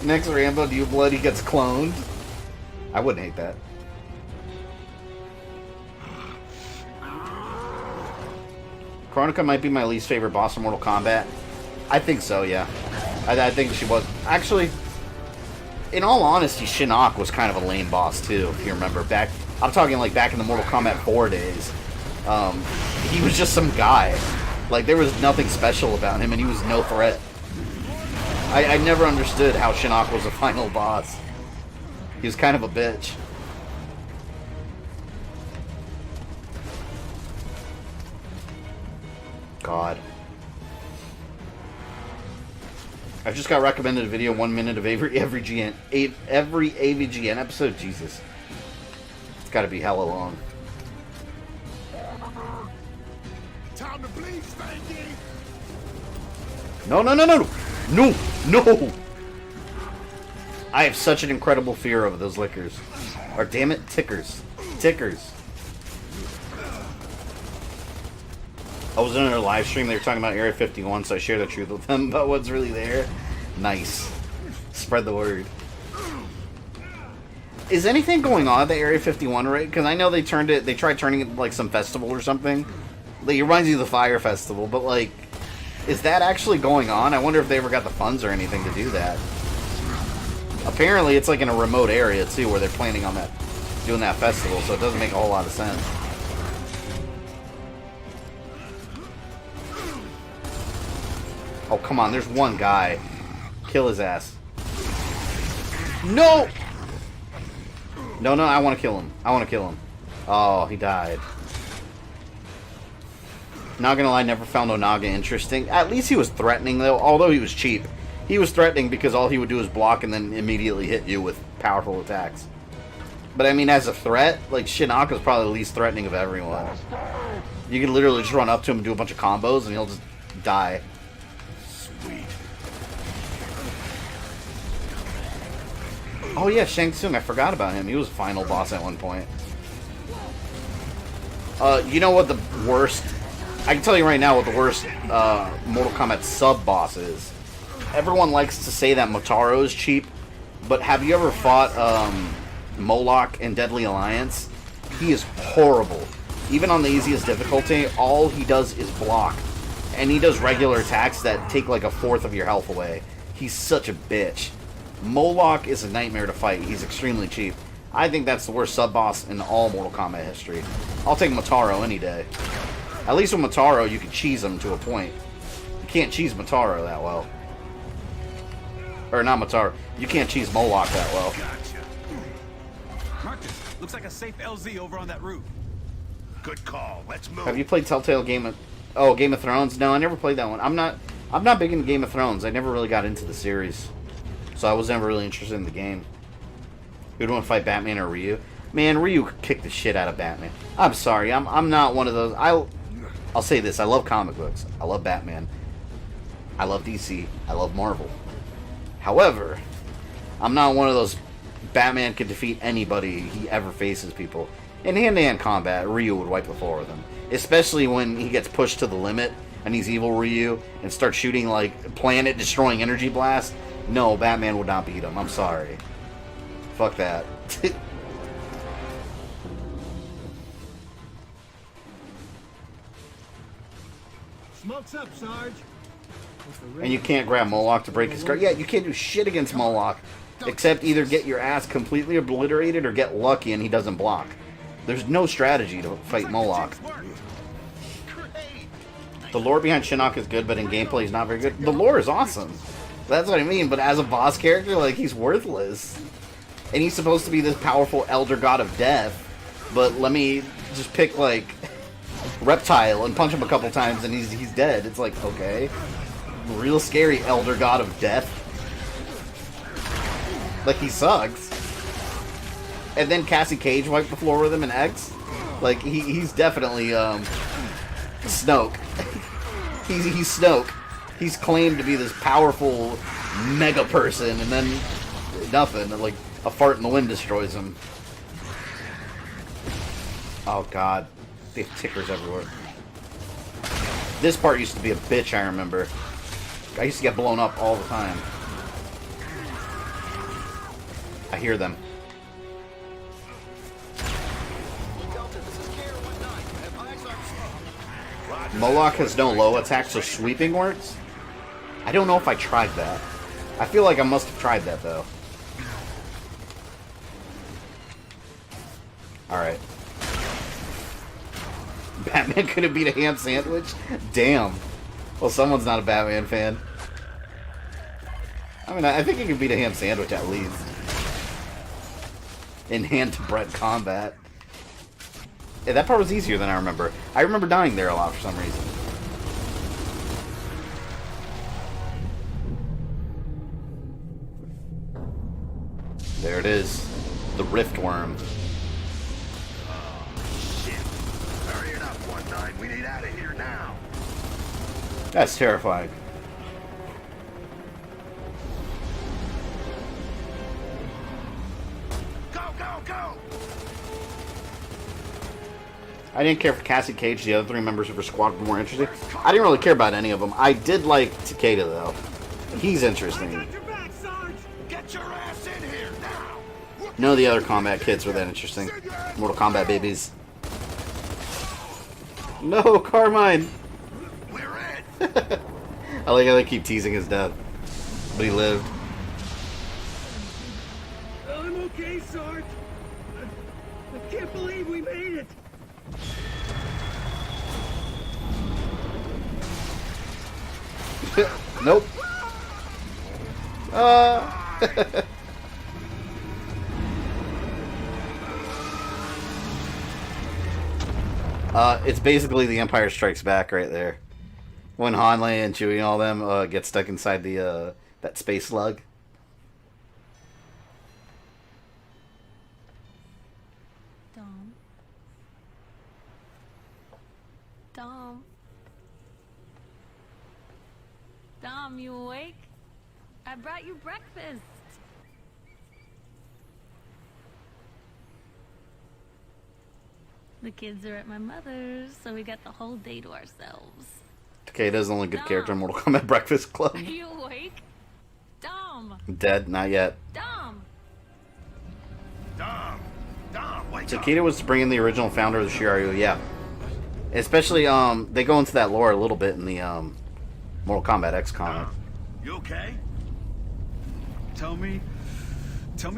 Next Rambo, do you blood he gets cloned? I wouldn't hate that. Chronica might be my least favorite boss in Mortal Kombat. I think so, yeah. I think she was. Actually, in all honesty, Shinnok was kind of a lame boss too, if you remember. I'm talking like back in the Mortal Kombat 4 days. He was just some guy. Like, there was nothing special about him, and he was no threat. I never understood how Shinnok was a final boss. He was kind of a bitch. God. I've just got recommended a video, 1 minute of every AVGN episode. Jesus. It's gotta be hella long. Time to bleed, Spanky! No, no, no, no, no! No! No! I have such an incredible fear of those lickers. Or damn it, tickers. Tickers. I was in a live stream, they were talking about Area 51, so I shared the truth with them about what's really there. Nice. Spread the word. Is anything going on at the Area 51 right? Because I know they tried turning it like some festival or something. Like, it reminds you of the Fire Festival, but like, is that actually going on? I wonder if they ever got the funds or anything to do that. Apparently, it's like in a remote area too, where they're planning on doing that festival, so it doesn't make a whole lot of sense. Oh, come on, there's one guy. Kill his ass. No! No, no, I want to kill him. I want to kill him. Oh, he died. Not gonna lie, never found Onaga interesting. At least he was threatening, though, although he was cheap. He was threatening because all he would do is block and then immediately hit you with powerful attacks. But I mean, as a threat, like, Shinaka's probably the least threatening of everyone. You can literally just run up to him and do a bunch of combos and he'll just die. Sweet. Oh yeah, Shang Tsung, I forgot about him. He was a final boss at one point. You know what the worst... I can tell you right now what the worst Mortal Kombat sub-boss is. Everyone likes to say that Motaro is cheap, but have you ever fought Moloch in Deadly Alliance? He is horrible. Even on the easiest difficulty, all he does is block. And he does regular attacks that take like a fourth of your health away. He's such a bitch. Moloch is a nightmare to fight. He's extremely cheap. I think that's the worst sub-boss in all Mortal Kombat history. I'll take Motaro any day. At least with Motaro, you can cheese him to a point. You can't cheese Motaro that well. Or not Motaro. You can't cheese Moloch that well. Gotcha. Marcus, looks like a safe LZ over on that roof. Good call. Let's move. Have you played Telltale Game of Thrones? No, I never played that one. I'm not big into Game of Thrones. I never really got into the series. So I was never really interested in the game. Who'd want to fight Batman or Ryu? Man, Ryu could kick the shit out of Batman. I'm sorry. I'm not one of those. I'll say this. I love comic books. I love Batman. I love DC. I love Marvel. However, I'm not one of those Batman can defeat anybody he ever faces people. In hand-to-hand combat, Ryu would wipe the floor with him. Especially when he gets pushed to the limit and he's evil Ryu and starts shooting like planet-destroying energy blast. No, Batman would not beat him. I'm sorry. Fuck that. Smoke's up, Sarge. And you can't grab Moloch to break his guard. Yeah, you can't do shit against Moloch. Except either get your ass completely obliterated or get lucky and he doesn't block. There's no strategy to fight Moloch. The lore behind Shinnok is good, but in gameplay he's not very good. The lore is awesome. That's what I mean, but as a boss character, like, he's worthless. And he's supposed to be this powerful elder god of death. But let me just pick, like, Reptile and punch him a couple times and he's dead. It's like, okay. Real scary elder god of death. Like, he sucks. And then Cassie Cage wiped the floor with him in X. Like, he's definitely, Snoke. he's Snoke. He's claimed to be this powerful mega person, and then nothing. Like, a fart in the wind destroys him. Oh, God. They have tickers everywhere. This part used to be a bitch, I remember. I used to get blown up all the time. I hear them. Moloch has no low attack, so sweeping works? I don't know if I tried that. I feel like I must have tried that, though. Alright. Batman couldn't beat a ham sandwich? Damn. Well, someone's not a Batman fan. I mean, I think he could beat a ham sandwich at least. In hand-to-bread combat. Yeah, that part was easier than I remember. I remember dying there a lot for some reason. There it is. The Rift Worm. Oh, shit. Hurry it up, 1-9. We need out of here now. That's terrifying. Go, go, go! I didn't care for Cassie Cage. The other three members of her squad were more interesting. I didn't really care about any of them. I did like Takeda, though. He's interesting. Get your ass in here now! None of the other combat kids were that interesting. Mortal Kombat babies. No, Carmine! We're in! I like how they keep teasing his death. But he lived. I'm okay, Sarge. I can't believe we made it. Nope. It's basically The Empire Strikes Back right there. When Hanley and Chewie and all them get stuck inside the that space slug. Dom. Dom. Dom, you awake? I brought you breakfast. The kids are at my mother's, so we got the whole day to ourselves. Takeda's the only good character in Mortal Kombat Breakfast Club. Are you awake? Dom! Dead? Not yet. Dom! Dom, wake up. Takeda was to bring in the original founder of the Shiryu, yeah. Especially, they go into that lore a little bit in the, Mortal Kombat X comic. You okay? Tell me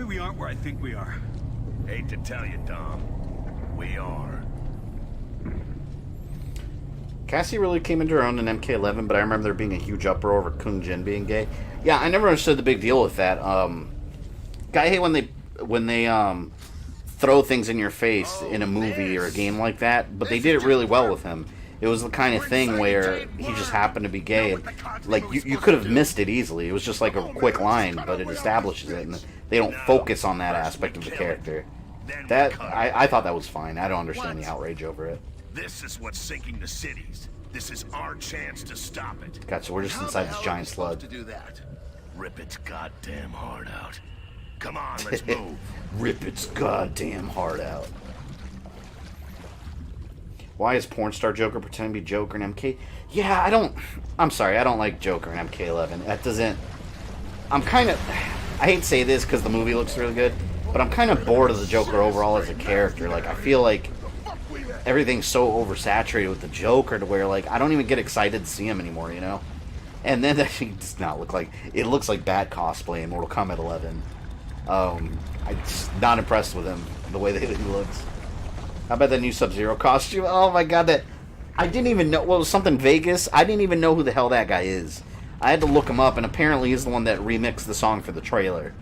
we aren't where I think we are. Hate to tell you, Dom. We are. Cassie really came into her own in MK11, but I remember there being a huge uproar over Kung Jin being gay. Yeah, I never understood the big deal with that. I hate when they throw things in your face in a movie or a game like that, but they did it really well with him. It was the kind of thing where he just happened to be gay. And, like, you could have missed it easily. It was just like a quick line, but it establishes it, and they don't focus on that aspect of the character. That I thought that was fine. I don't understand the outrage over it. This is what's sinking the cities. This is our chance to stop it. Gotcha, we're just inside this giant slug. To do that? Rip its goddamn heart out. Come on, let's move. Rip its goddamn heart out. Why is porn star Joker pretending to be Joker in MK? Yeah, I'm sorry, I don't like Joker in MK11. That doesn't... I hate to say this because the movie looks really good, but I'm kind of bored of the Joker overall as a character. Like, I feel like everything's so oversaturated with the Joker to where, like, I don't even get excited to see him anymore, you know? And then that he does not look like... It looks like bad cosplay in Mortal Kombat 11. I'm just not impressed with him, the way that he looks. How about that new Sub-Zero costume? Oh my god, that... I didn't even know... Well, it was something Vegas. I didn't even know who the hell that guy is. I had to look him up, and apparently he's the one that remixed the song for the trailer.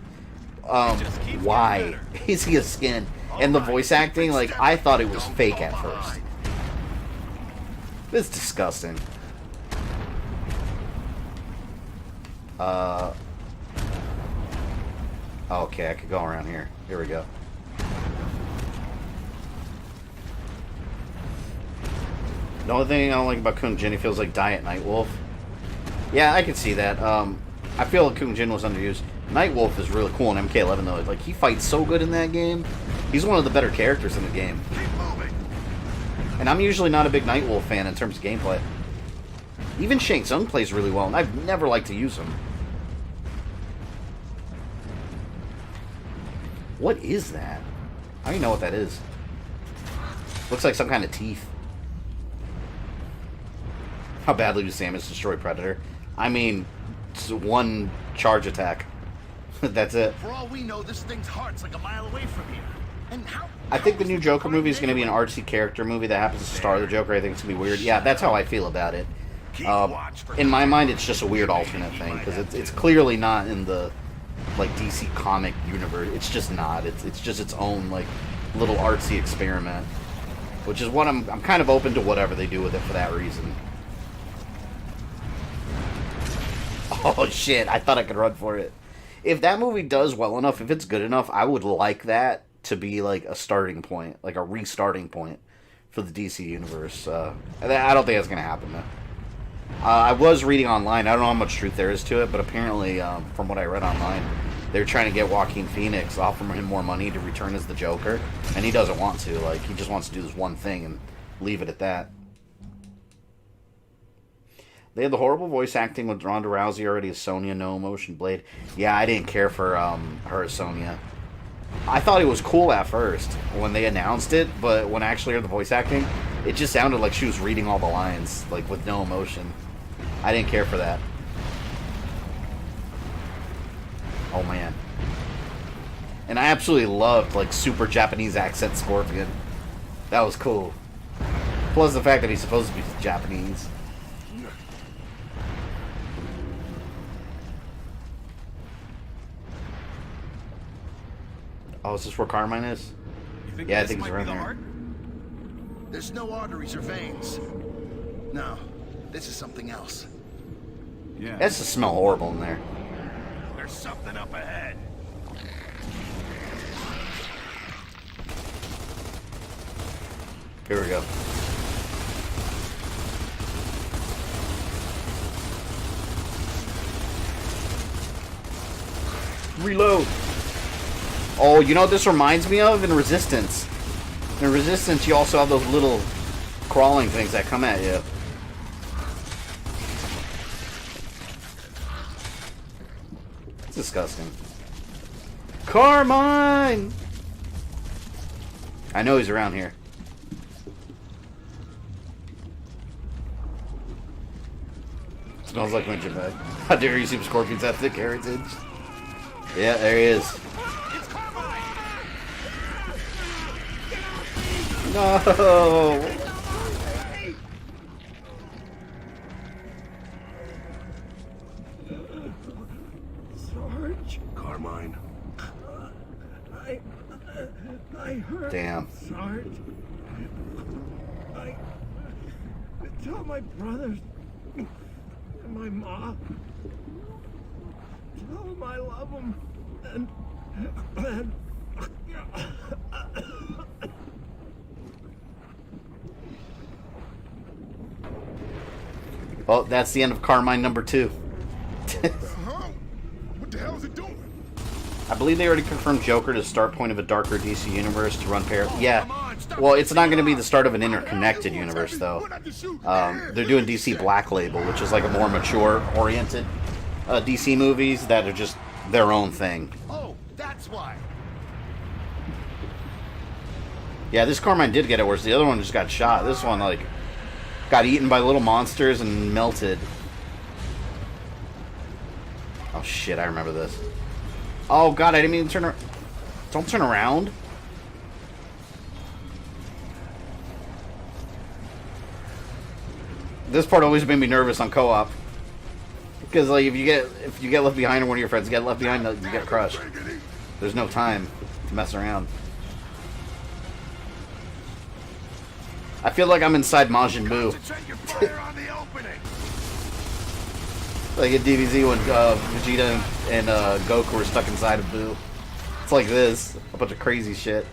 Why is he a skin? And the voice acting, like, I thought it was fake at first. It's disgusting. Okay, I could go around here. Here we go. The only thing I don't like about Kung Jin, he feels like Diet Nightwolf. Yeah, I can see that. I feel like Kung Jin was underused. Nightwolf is really cool in MK11 though. Like, he fights so good in that game. He's one of the better characters in the game. And I'm usually not a big Nightwolf fan in terms of gameplay. Even Shang Tsung plays really well, and I've never liked to use him. What is that? I don't even know what that is. Looks like some kind of teeth. How badly do Samus destroy Predator? I mean, it's one charge attack. That's it. For all we know, this thing's heart's like a mile away from here. And I think the new Joker movie is going to be an artsy character movie that happens to star the Joker. I think it's going to be weird. Yeah, that's how I feel about it. In my mind, it's just a weird alternate thing, because it's clearly not in the, like, DC comic universe. It's just not. It's just its own, like, little artsy experiment. Which is what I'm kind of open to whatever they do with it for that reason. Oh shit, I thought I could run for it. If that movie does well enough, if it's good enough, I would like that to be like a starting point, like a restarting point for the DC universe. I don't think that's going to happen though. I was reading online, I don't know how much truth there is to it, but apparently, from what I read online, they're trying to get Joaquin Phoenix, offering him more money to return as the Joker, and he doesn't want to. Like, he just wants to do this one thing and leave it at that. They had the horrible voice acting with Ronda Rousey already as Sonya, no emotion, Blade. Yeah, I didn't care for her as Sonya. I thought it was cool at first when they announced it, but when I actually heard the voice acting, it just sounded like she was reading all the lines, like with no emotion. I didn't care for that. Oh man. And I absolutely loved, like, super Japanese accent Scorpion. That was cool. Plus the fact that he's supposed to be Japanese. Oh, is this where Carmine is? You think Yeah, I this think it's might around be the there. heart? There's no arteries or veins. No, this is something else. Yeah. That's to smell horrible in there. There's something up ahead. Here we go. Reload. Oh, you know what this reminds me of? In Resistance. In Resistance, you also have those little crawling things that come at you. It's disgusting. Carmine! I know he's around here. Smells like winter bag. How dare you assume scorpions have thick heritage? Yeah, there he is. No! Sarge, Carmine. I heard. Damn. Sarge, I tell my brothers and my mom. Tell them I love them, and Well, that's the end of Carmine number 2. What the hell is it doing? I believe they already confirmed Joker to start point of a darker DC universe to run parallel. Yeah. Well, it's not going to be the start of an interconnected universe, though. They're doing DC Black Label, which is like a more mature-oriented DC movies that are just their own thing. Oh, that's why. Yeah, this Carmine did get it, whereas the other one just got shot. This one, like, got eaten by little monsters and melted. Oh, shit, I remember this. Oh, God, I didn't mean to turn around. Don't turn around. This part always made me nervous on co-op. Because, like, if you get left behind or one of your friends get left behind, you get crushed. There's no time to mess around. I feel like I'm inside Majin Buu. Like in DBZ when Vegeta and Goku were stuck inside of Buu. It's like this. A bunch of crazy shit.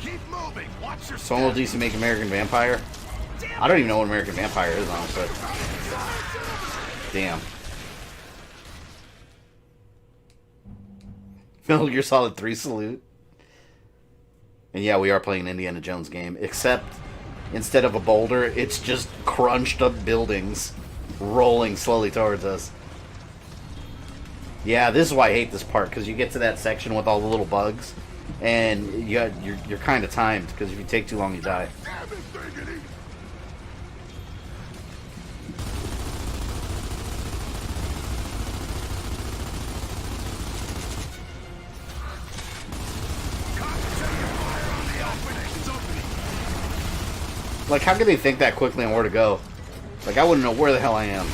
Keep moving. Watch your Someone will DC make American Vampire? I don't even know what American Vampire is, honestly. Damn. Metal Gear Solid 3 salute. And yeah, we are playing an Indiana Jones game, except instead of a boulder, it's just crunched up buildings rolling slowly towards us. Yeah, this is why I hate this part, because you get to that section with all the little bugs, and you're kind of timed, because if you take too long, you die. Like, how can they think that quickly on where to go? Like, I wouldn't know where the hell I am.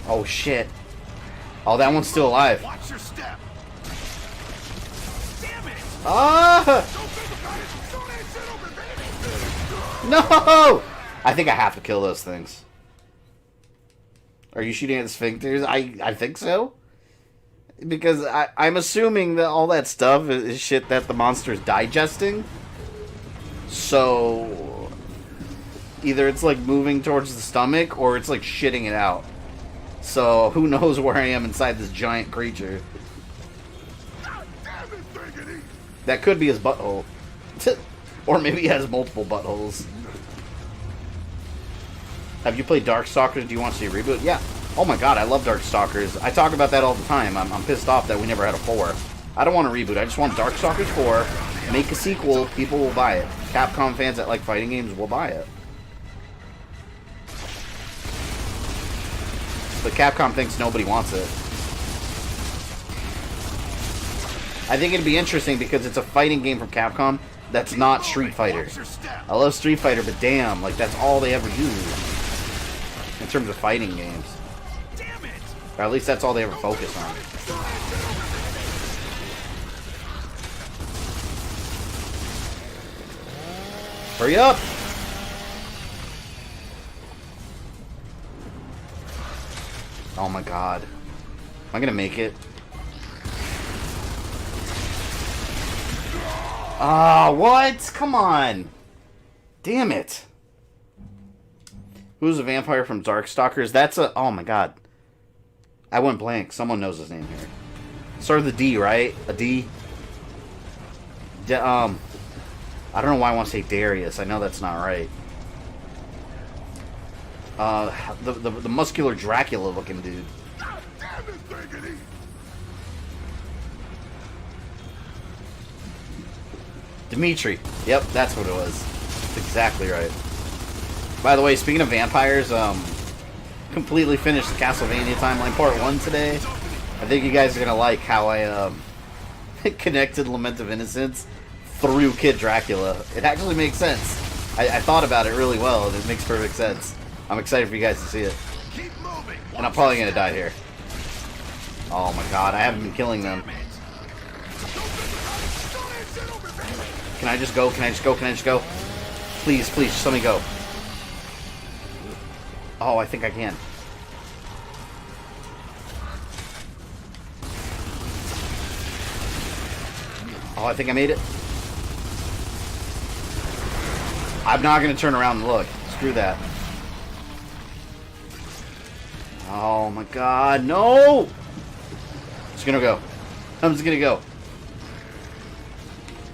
Oh, shit. Oh, that one's still alive. Watch your step. Damn it! Ah! No! I think I have to kill those things. Are you shooting at the sphincters? I think so. Because I'm assuming that all that stuff is shit that the monster's digesting. So either it's like moving towards the stomach or it's like shitting it out. So who knows where I am inside this giant creature. That could be his butthole. Or maybe he has multiple buttholes. Have you played Darkstalkers? Do you want to see a reboot? Yeah. Oh my god, I love Darkstalkers. I talk about that all the time. I'm pissed off that we never had a 4. I don't want a reboot. I just want Darkstalkers 4. Make a sequel. People will buy it. Capcom fans that like fighting games will buy it. But Capcom thinks nobody wants it. I think it'd be interesting because it's a fighting game from Capcom that's not Street Fighter. I love Street Fighter, but damn, like that's all they ever do. in terms of fighting games. Damn it! Or at least that's all they ever focus on. Hurry up! Oh my god. Am I gonna make it? Ah, what? Come on! Damn it! Who's a vampire from Darkstalkers? That's a... Oh my god. I went blank. Someone knows his name here. Start with a D, right? A D? I don't know why I want to say Darius. I know that's not right. The muscular Dracula looking dude. God damn it, Biggity! Dimitri. Yep, that's what it was. That's exactly right. By the way, speaking of vampires, completely finished the Castlevania Timeline Part 1 today. I think you guys are going to like how I connected Lament of Innocence through Kid Dracula. It actually makes sense. I thought about it really well, and it makes perfect sense. I'm excited for you guys to see it. And I'm probably going to die here. Oh my god, I haven't been killing them. Can I just go? Can I just go? Can I just go? Please, please, just let me go. Oh, I think I can. Oh, I think I made it. I'm not going to turn around and look. Screw that. Oh my god, no! Just gonna go. I'm just gonna go.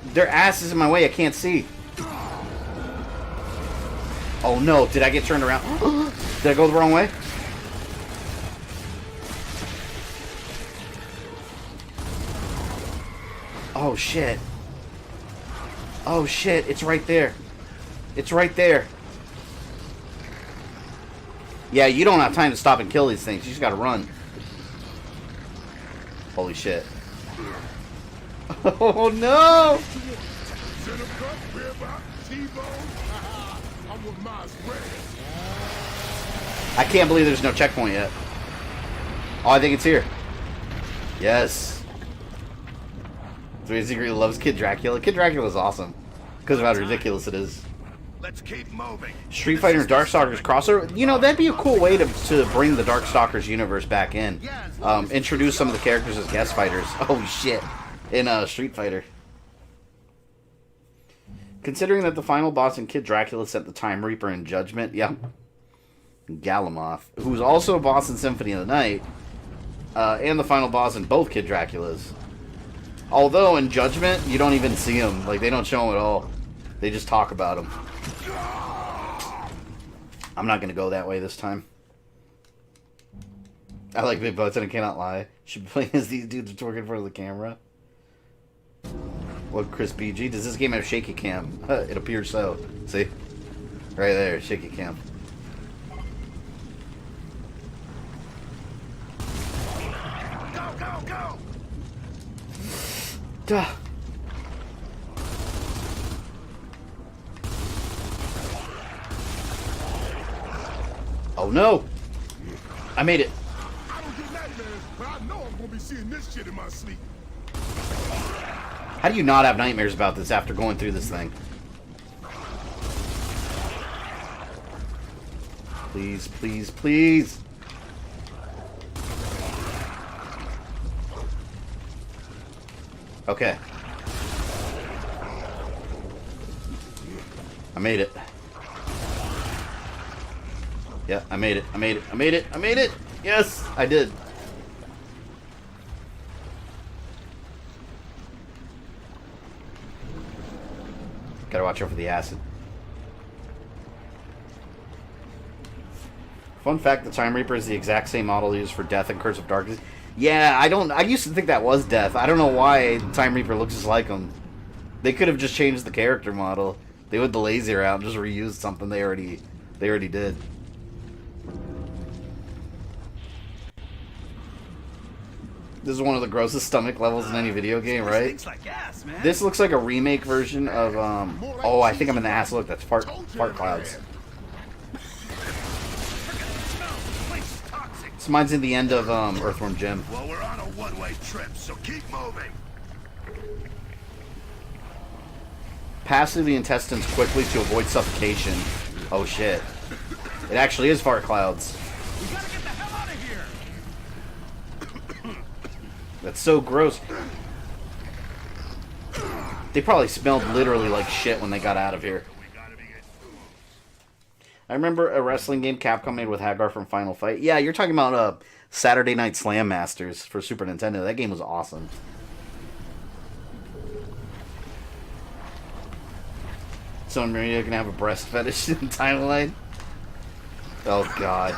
Their ass is in my way, I can't see. Oh no, did I get turned around? Did I go the wrong way? Oh shit. Oh shit, it's right there. It's right there. Yeah, you don't have time to stop and kill these things. You just gotta run. Holy shit. Oh no! I can't believe there's no checkpoint yet. Oh, I think it's here. Yes. So he secretly loves Kid Dracula. Kid Dracula is awesome because of how ridiculous it is. Let's keep moving. Street Fighter and Darkstalkers crossover. You know, that'd be a cool way to bring the Darkstalkers universe back in. Introduce some of the characters as guest fighters. Holy shit. In Street Fighter. Considering that the final boss in Kid Dracula sent the Time Reaper in Judgment, yeah. Galamoth, who's also a boss in Symphony of the Night, and the final boss in both Kid Draculas. Although in Judgment, you don't even see him. Like, they don't show him at all. They just talk about him. I'm not going to go that way this time. I like big butts and I cannot lie. Should be playing as these dudes twerking in front of the camera. What, Chris BG? Does this game have shaky cam? It appears so. See? Right there, shaky cam. Go, go, go! Duh. Oh no! I made it. I don't get nightmares, but I know I'm gonna be seeing this shit in my sleep. How do you not have nightmares about this after going through this thing? Please, please, please! Okay. I made it. Yeah, I made it. I made it. I made it. I made it! Yes, I did. Gotta watch out for the acid. Fun fact, the Time Reaper is the exact same model used for Death and Curse of Darkness. Yeah, I used to think that was Death. I don't know why the Time Reaper looks just like him. They could have just changed the character model. They went the lazy route and just reused something they already did. This is one of the grossest stomach levels in any video game, right? This looks like a remake version of, oh, I think I'm in the ass. Look, that's fart clouds. This mine's in the end of Earthworm Jim. Well, we're on a one-way trip, so keep moving. Pass the intestines quickly to avoid suffocation. Oh shit. It actually is fart clouds. We gotta get the hell out of here! That's so gross. They probably smelled literally like shit when they got out of here. I remember a wrestling game Capcom made with Hagar from Final Fight. Yeah, you're talking about Saturday Night Slam Masters for Super Nintendo. That game was awesome. So Maria can have a breast fetish in timeline. Oh god.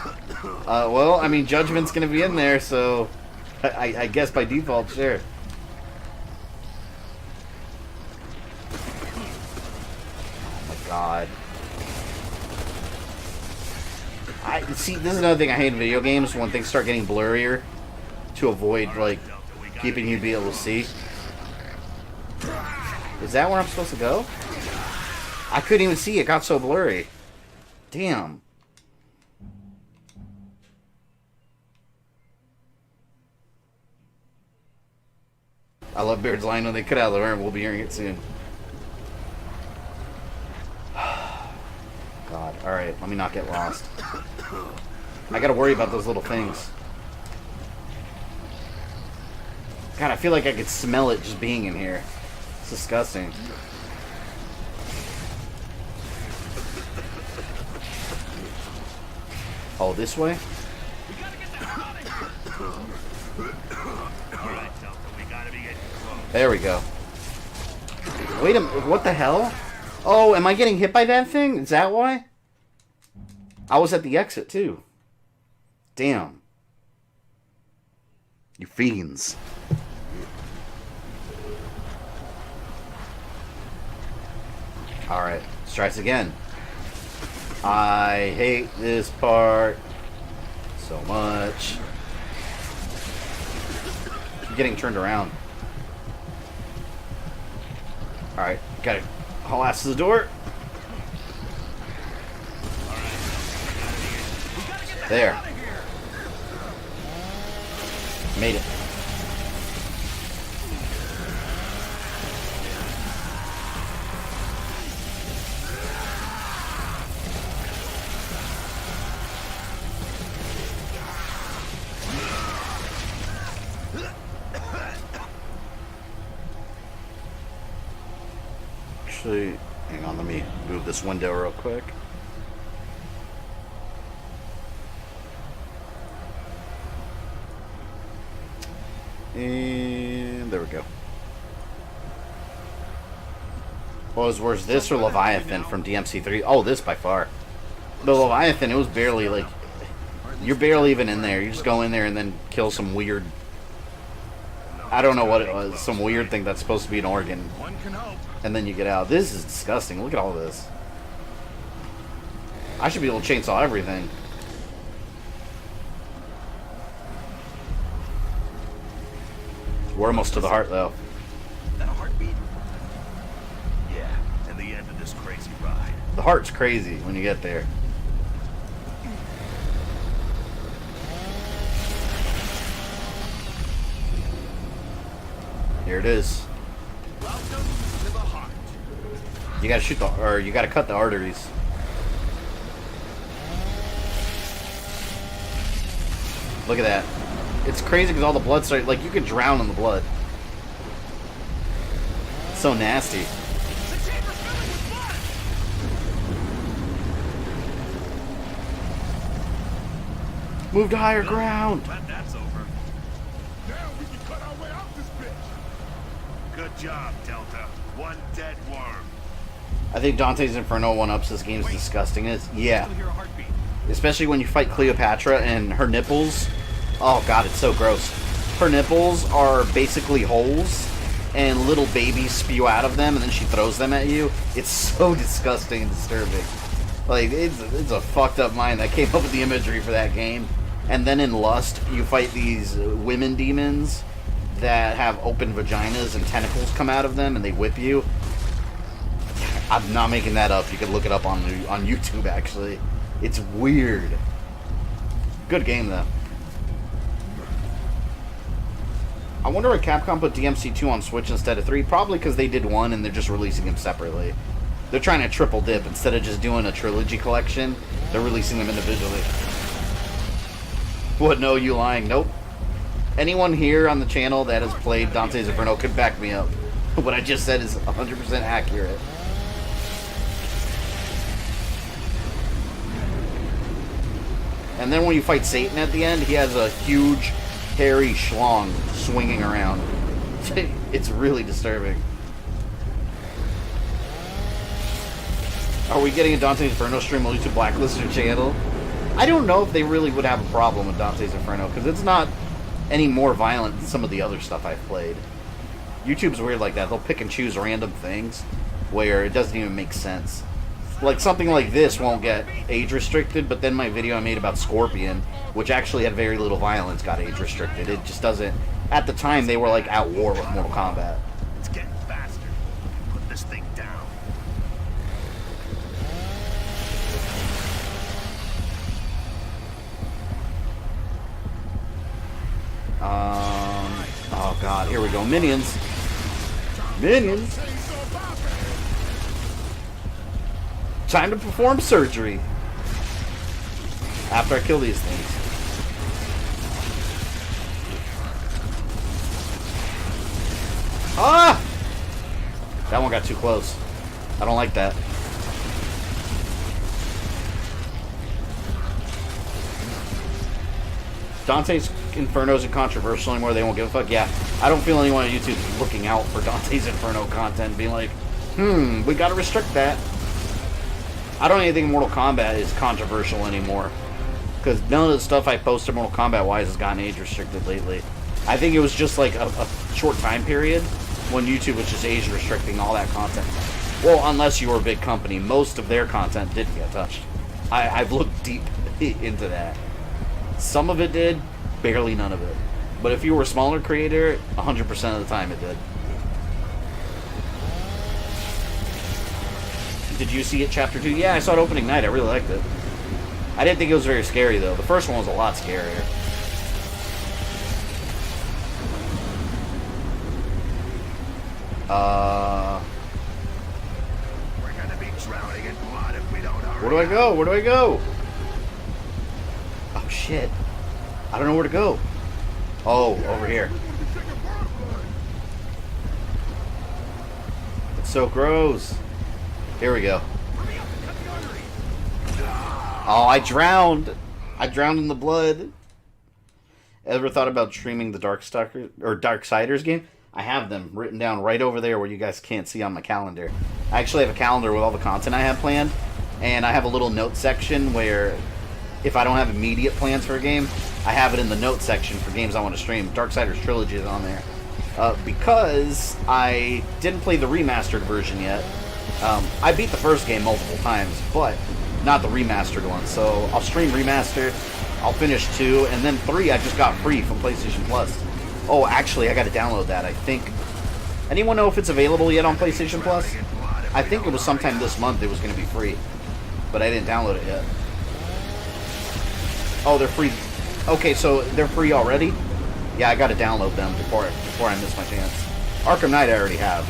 Well, I mean, Judgment's gonna be in there, so I guess by default, sure. Oh my god. See, this is another thing I hate in video games, when things start getting blurrier to avoid, like, keeping you be able to see. Is that where I'm supposed to go? I couldn't even see, it got so blurry. Damn. I love Beard's line when they cut out of the room. We'll be hearing it soon. God. Alright, let me not get lost. I gotta worry about those little things. God, I feel like I could smell it just being in here. It's disgusting. Oh, this way? We gotta get the hell out of here! Alright, Delta, we gotta be getting close. There we go. Wait a minute, what the hell? Oh, am I getting hit by that thing? Is that why? I was at the exit, too. Damn. You fiends. Alright, let's try this again. I hate this part so much. I'm getting turned around. Alright, gotta haul ass to the door. There. Made it. Actually, hang on, let me move this window real quick. And there we go. What was worse, this or Leviathan from DMC3? Oh, this by far. The Leviathan, it was barely like... You're barely even in there. You just go in there and then kill some weird... I don't know what it was. Some weird thing that's supposed to be an organ. And then you get out. This is disgusting. Look at all this. I should be able to chainsaw everything. We're almost to the heart, though. That a heartbeat? Yeah, and the end of this crazy ride. The heart's crazy when you get there. Here it is. Welcome to the heart. You gotta shoot the, or you gotta cut the arteries. Look at that. It's crazy because all the blood started, like, you could drown in the blood. It's so nasty. The chamber's filling with blood! Move to higher ground. Glad that's over. Now we can cut our way out this bitch. Good job, Delta. One dead worm. I think Dante's Inferno one-ups this game's disgusting. Yeah. Still hear a heartbeat. Especially when you fight Cleopatra and her nipples. Oh god, it's so gross. Her nipples are basically holes, and little babies spew out of them, and then she throws them at you. It's so disgusting and disturbing. Like, it's a fucked up mind that came up with the imagery for that game. And then in Lust, you fight these women demons that have open vaginas and tentacles come out of them, and they whip you. I'm not making that up. You can look it up on YouTube, actually. It's weird. Good game, though. I wonder why Capcom put DMC2 on Switch instead of 3. Probably because they did 1 and they're just releasing them separately. They're trying to triple dip. Instead of just doing a trilogy collection, they're releasing them individually. What? No, you lying? Nope. Anyone here on the channel that has played Dante's Inferno could back me up. What I just said is 100% accurate. And then when you fight Satan at the end, he has a huge, hairy schlong swinging around. It's really disturbing. Are we getting a Dante's Inferno stream only to blacklist your channel? I don't know if they really would have a problem with Dante's Inferno, because it's not any more violent than some of the other stuff I've played. YouTube's weird like that. They'll pick and choose random things where it doesn't even make sense. Like, something like this won't get age restricted, but then my video I made about Scorpion, which actually had very little violence, got age restricted. It just doesn't... At the time, they were, like, at war with Mortal Kombat. It's getting faster. Put this thing down. Oh, God. Here we go. Minions. Minions. Time to perform surgery. After I kill these things. Ah! That one got too close. I don't like that. Dante's Inferno isn't controversial anymore. They won't give a fuck. Yeah, I don't feel anyone on YouTube looking out for Dante's Inferno content, being like, we gotta restrict that. I don't even think Mortal Kombat is controversial anymore, because none of the stuff I posted Mortal Kombat wise has gotten age restricted lately. I think it was just like a short time period when YouTube was just age restricting all that content. Well, unless you were a big company, most of their content didn't get touched. I've looked deep into that. Some of it did, barely none of it. But if you were a smaller creator, 100% of the time it did. Did you see it, Chapter 2? Yeah, I saw it opening night. I really liked it. I didn't think it was very scary, though. The first one was a lot scarier. We're gonna be drowning in blood if we don't hurry. Where do I go? Where do I go? Oh, shit. I don't know where to go. Oh, over here. It's so gross. Here we go. Oh, I drowned. I drowned in the blood. Ever thought about streaming the Darksiders game? I have them written down right over there where you guys can't see on my calendar. I actually have a calendar with all the content I have planned, and I have a little note section where if I don't have immediate plans for a game, I have it in the note section for games I want to stream. Darksiders Trilogy is on there. Because I didn't play the remastered version yet. I beat the first game multiple times, but not the remastered one. So I'll stream remastered, I'll finish 2, and then 3 I just got free from PlayStation Plus. Oh, actually, I gotta download that, I think. Anyone know if it's available yet on PlayStation Plus? I think it was sometime this month it was gonna be free, but I didn't download it yet. Oh, they're free. Okay, so they're free already? Yeah, I gotta download them before I miss my chance. Arkham Knight I already have.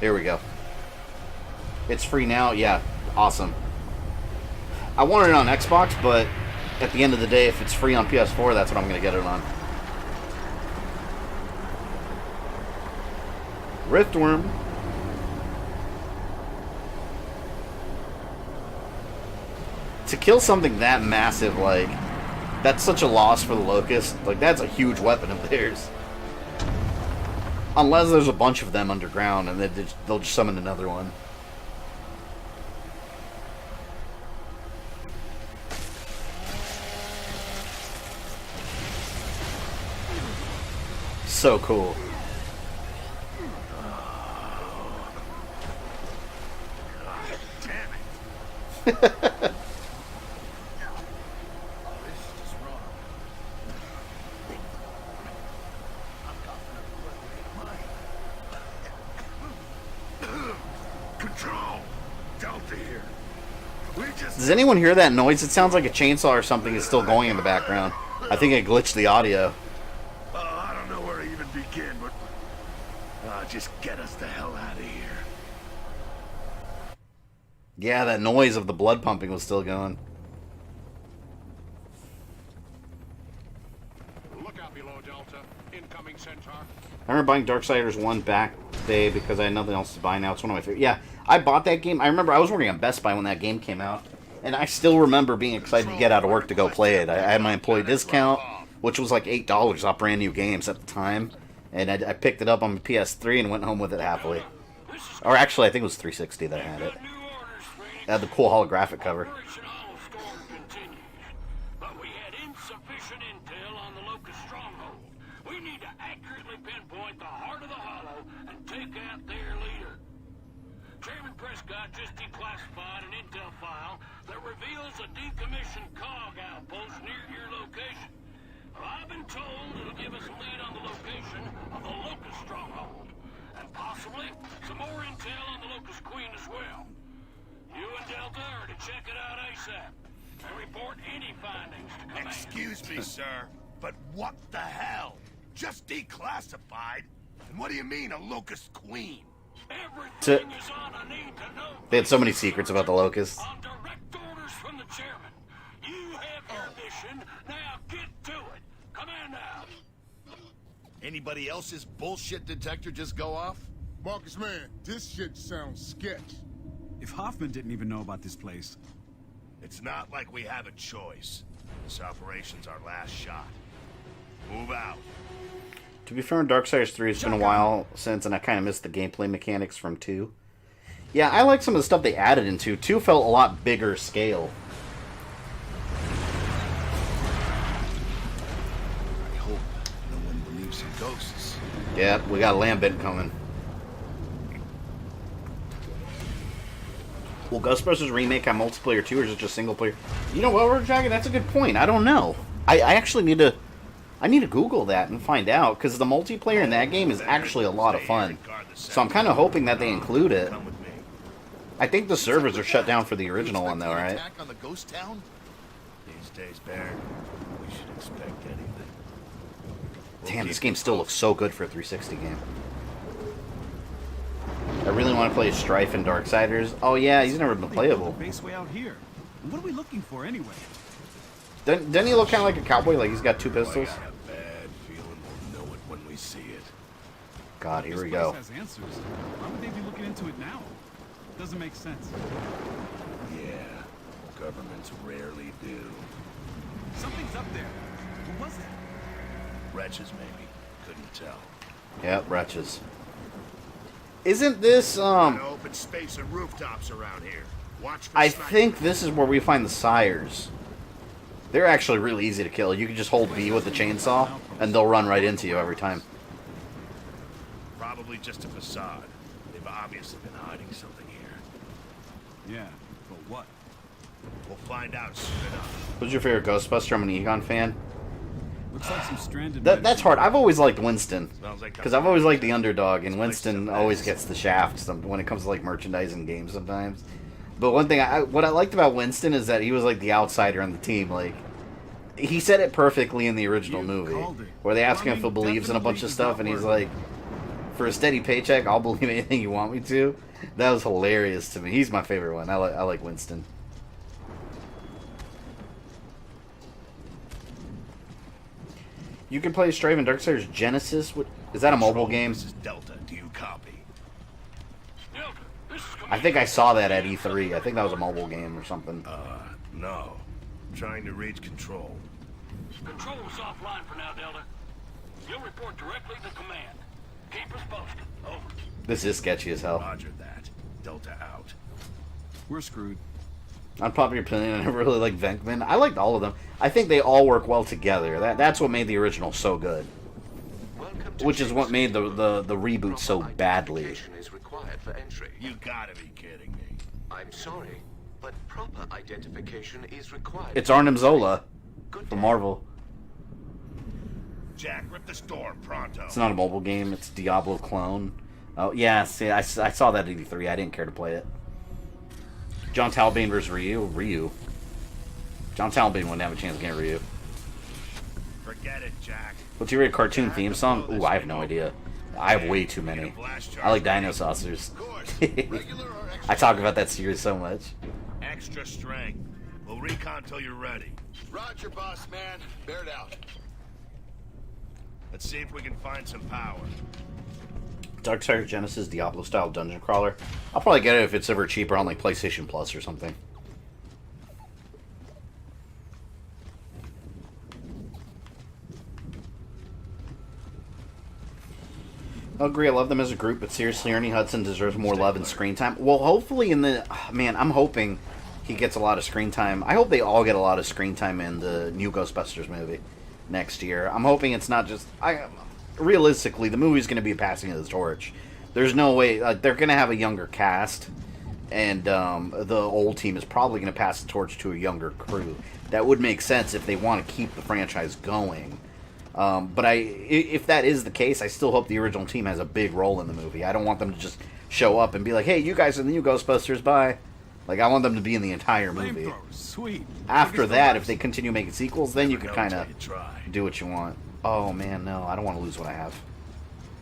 Here we go. It's free now? Yeah, awesome. I wanted it on Xbox, but at the end of the day, if it's free on PS4, that's what I'm going to get it on. Riftworm. To kill something that massive, like, that's such a loss for the Locust. Like, that's a huge weapon of theirs. Unless there's a bunch of them underground, and they'll just summon another one. So cool. Damn it. Control! Delta here. Does anyone hear that noise? It sounds like a chainsaw or something is still going in the background. I think it glitched the audio. I don't know where to even begin, but just get us the hell out of here. Yeah, that noise of the blood pumping was still going. Look out below, Delta. Incoming Centaur. I remember buying Darksiders 1 back day because I had nothing else to buy now. It's one of my favorite. Yeah, I bought that game. I remember I was working at Best Buy when that game came out. And I still remember being excited to get out of work to go play it. I had my employee discount, which was like $8 off brand new games at the time. And I picked it up on my PS3 and went home with it happily. Or actually, I think it was 360 that I had it. It had the cool holographic cover. But we had insufficient intel on the Locust stronghold. We need to accurately pinpoint the heart of the Hollow and take out their leader. Chairman Prescott just declassified an intel file that reveals a decommissioned COG outpost near your location. Well, I've been told it'll give us a lead on the location of the Locust stronghold, and possibly some more intel on the Locust Queen as well. You and Delta are to check it out ASAP and report any findings to command. Excuse me, sir, but what the hell? Just declassified? And what do you mean, a Locust Queen? Everything is on a need-to-know. They had so many secrets about the Locust. On direct orders from the chairman. You have your mission. Now get to it. Command out. Anybody else's bullshit detector just go off? Marcus, man, this shit sounds sketch. If Hoffman didn't even know about this place. It's not like we have a choice. This operation's our last shot. Move out. To be fair, in Darksiders 3, it's been a while since, and I kind of missed the gameplay mechanics from 2. Yeah, I like some of the stuff they added in 2. 2 felt a lot bigger scale. I hope no one believes in ghosts. Yeah, we got Lambent coming. Will Ghostbusters Remake have multiplayer too, or is it just single player? You know what, Jagged? That's a good point. I don't know. I actually need to... I need to Google that and find out, because the multiplayer in that game is actually a lot of fun. So I'm kind of hoping that they include it. I think the servers are shut down for the original one, though, right? Attack on the ghost town? These days, Baron, we should expect anything. Damn, this game still looks so good for a 360 game. I really want to play Strife and Darksiders. Oh yeah, he's never been playable. Base way out here. What are we looking for anyway? Doesn't he look kind of like a cowboy? Like he's got 2 pistols? I got a bad feeling we'll know it when we see it. God, here we This go. place has answers. Why would they be looking into it now? Doesn't make sense. Yeah, governments rarely do. Something's up there. What was it? Wretches, maybe. Couldn't tell. Yep, wretches. Isn't this, An open space and rooftops around here. Watch for I snipers. think this is where we find the sires. They're actually really easy to kill. You can just hold B with the chainsaw, and they'll run right into you every time. Probably just a facade. They've obviously been hiding something here. Yeah, but what? We'll find out soon enough. Who's your favorite Ghostbuster? I'm an Egon fan. Looks like some stranded. That's hard. I've always liked Winston. Smells like Because I've always liked the underdog, and Winston always gets the shaft when it comes to like merchandising games sometimes. But one thing, what I liked about Winston is that he was like the outsider on the team. Like, he said it perfectly in the original movie, where they ask him if he believes in a bunch of stuff, and he's like, for a steady paycheck, I'll believe anything you want me to. That was hilarious to me. He's my favorite one. I like Winston. You can play Strife and Darksiders Genesis. Is that a mobile game? This is Delta. Do you copy? Delta, this is I think I saw that at E3. I think that was a mobile game or something. No. Trying to reach control. Control is offline for now, Delta. You'll report directly to command. Keep us posted. Over. This is sketchy as hell. Roger that. Delta out. We're screwed. Unpopular opinion, I never really liked Venkman. I liked all of them. I think they all work well together. That's what made the original so good. Which is what made the reboot so badly. Is required for entry. You gotta be kidding me. I'm sorry, but proper identification is required. It's Arnim Zola from Marvel. Jack, rip this door, pronto. It's not a mobile game. It's Diablo clone. Oh, yeah, see, I saw that at E3. I didn't care to play it. John Talbane versus Ryu. John Talbane wouldn't have a chance against Ryu. Forget it, Jack. What's your favorite cartoon theme song? Ooh, I have no idea. I have way too many. I like Dino Saucers. I talk about that series so much. Extra strength. We'll recon till you're ready. Roger, boss man. Bear it out. Let's see if we can find some power. Darksiders Genesis Diablo-style dungeon crawler. I'll probably get it if it's ever cheaper on like PlayStation Plus or something. I agree, I love them as a group, but seriously, Ernie Hudson deserves more love and screen time. Well, hopefully in the... Man, I'm hoping he gets a lot of screen time. I hope they all get a lot of screen time in the new Ghostbusters movie next year. I'm hoping it's not just... Realistically, the movie's going to be a passing of the torch. There's no way... they're going to have a younger cast, and the old team is probably going to pass the torch to a younger crew. That would make sense if they want to keep the franchise going. But if that is the case, I still hope the original team has a big role in the movie. I don't want them to just show up and be like, hey, you guys are the new Ghostbusters, bye. Like, I want them to be in the entire movie. Sweet. After that, if they continue making sequels, then you can kind of do what you want. Oh, man, no. I don't want to lose what I have.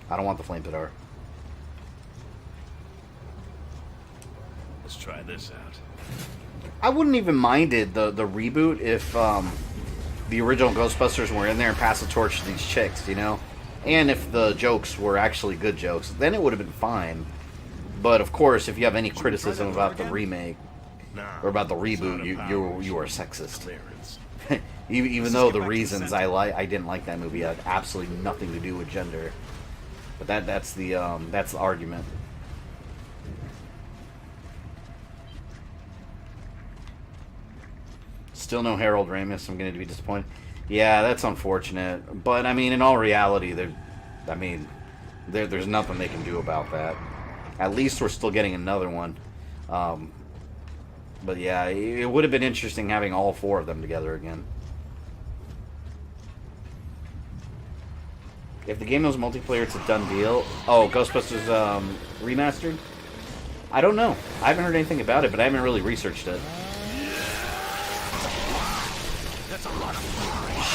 I don't want the flamethrower. Let's try this out. I wouldn't even minded the reboot if... the original Ghostbusters were in there and passed the torch to these chicks, you know? And if the jokes were actually good jokes, then it would have been fine. But, of course, if you have any criticism about the remake or about the reboot, you are sexist. Even though the reasons I didn't like that movie had absolutely nothing to do with gender. But that's the argument. Still no Harold Ramis. I'm going to be disappointed. Yeah, that's unfortunate. But, I mean, in all reality, there's nothing they can do about that. At least we're still getting another one. But, yeah, it would have been interesting having all four of them together again. If the game was multiplayer, it's a done deal. Oh, Ghostbusters Remastered? I don't know. I haven't heard anything about it, but I haven't really researched it.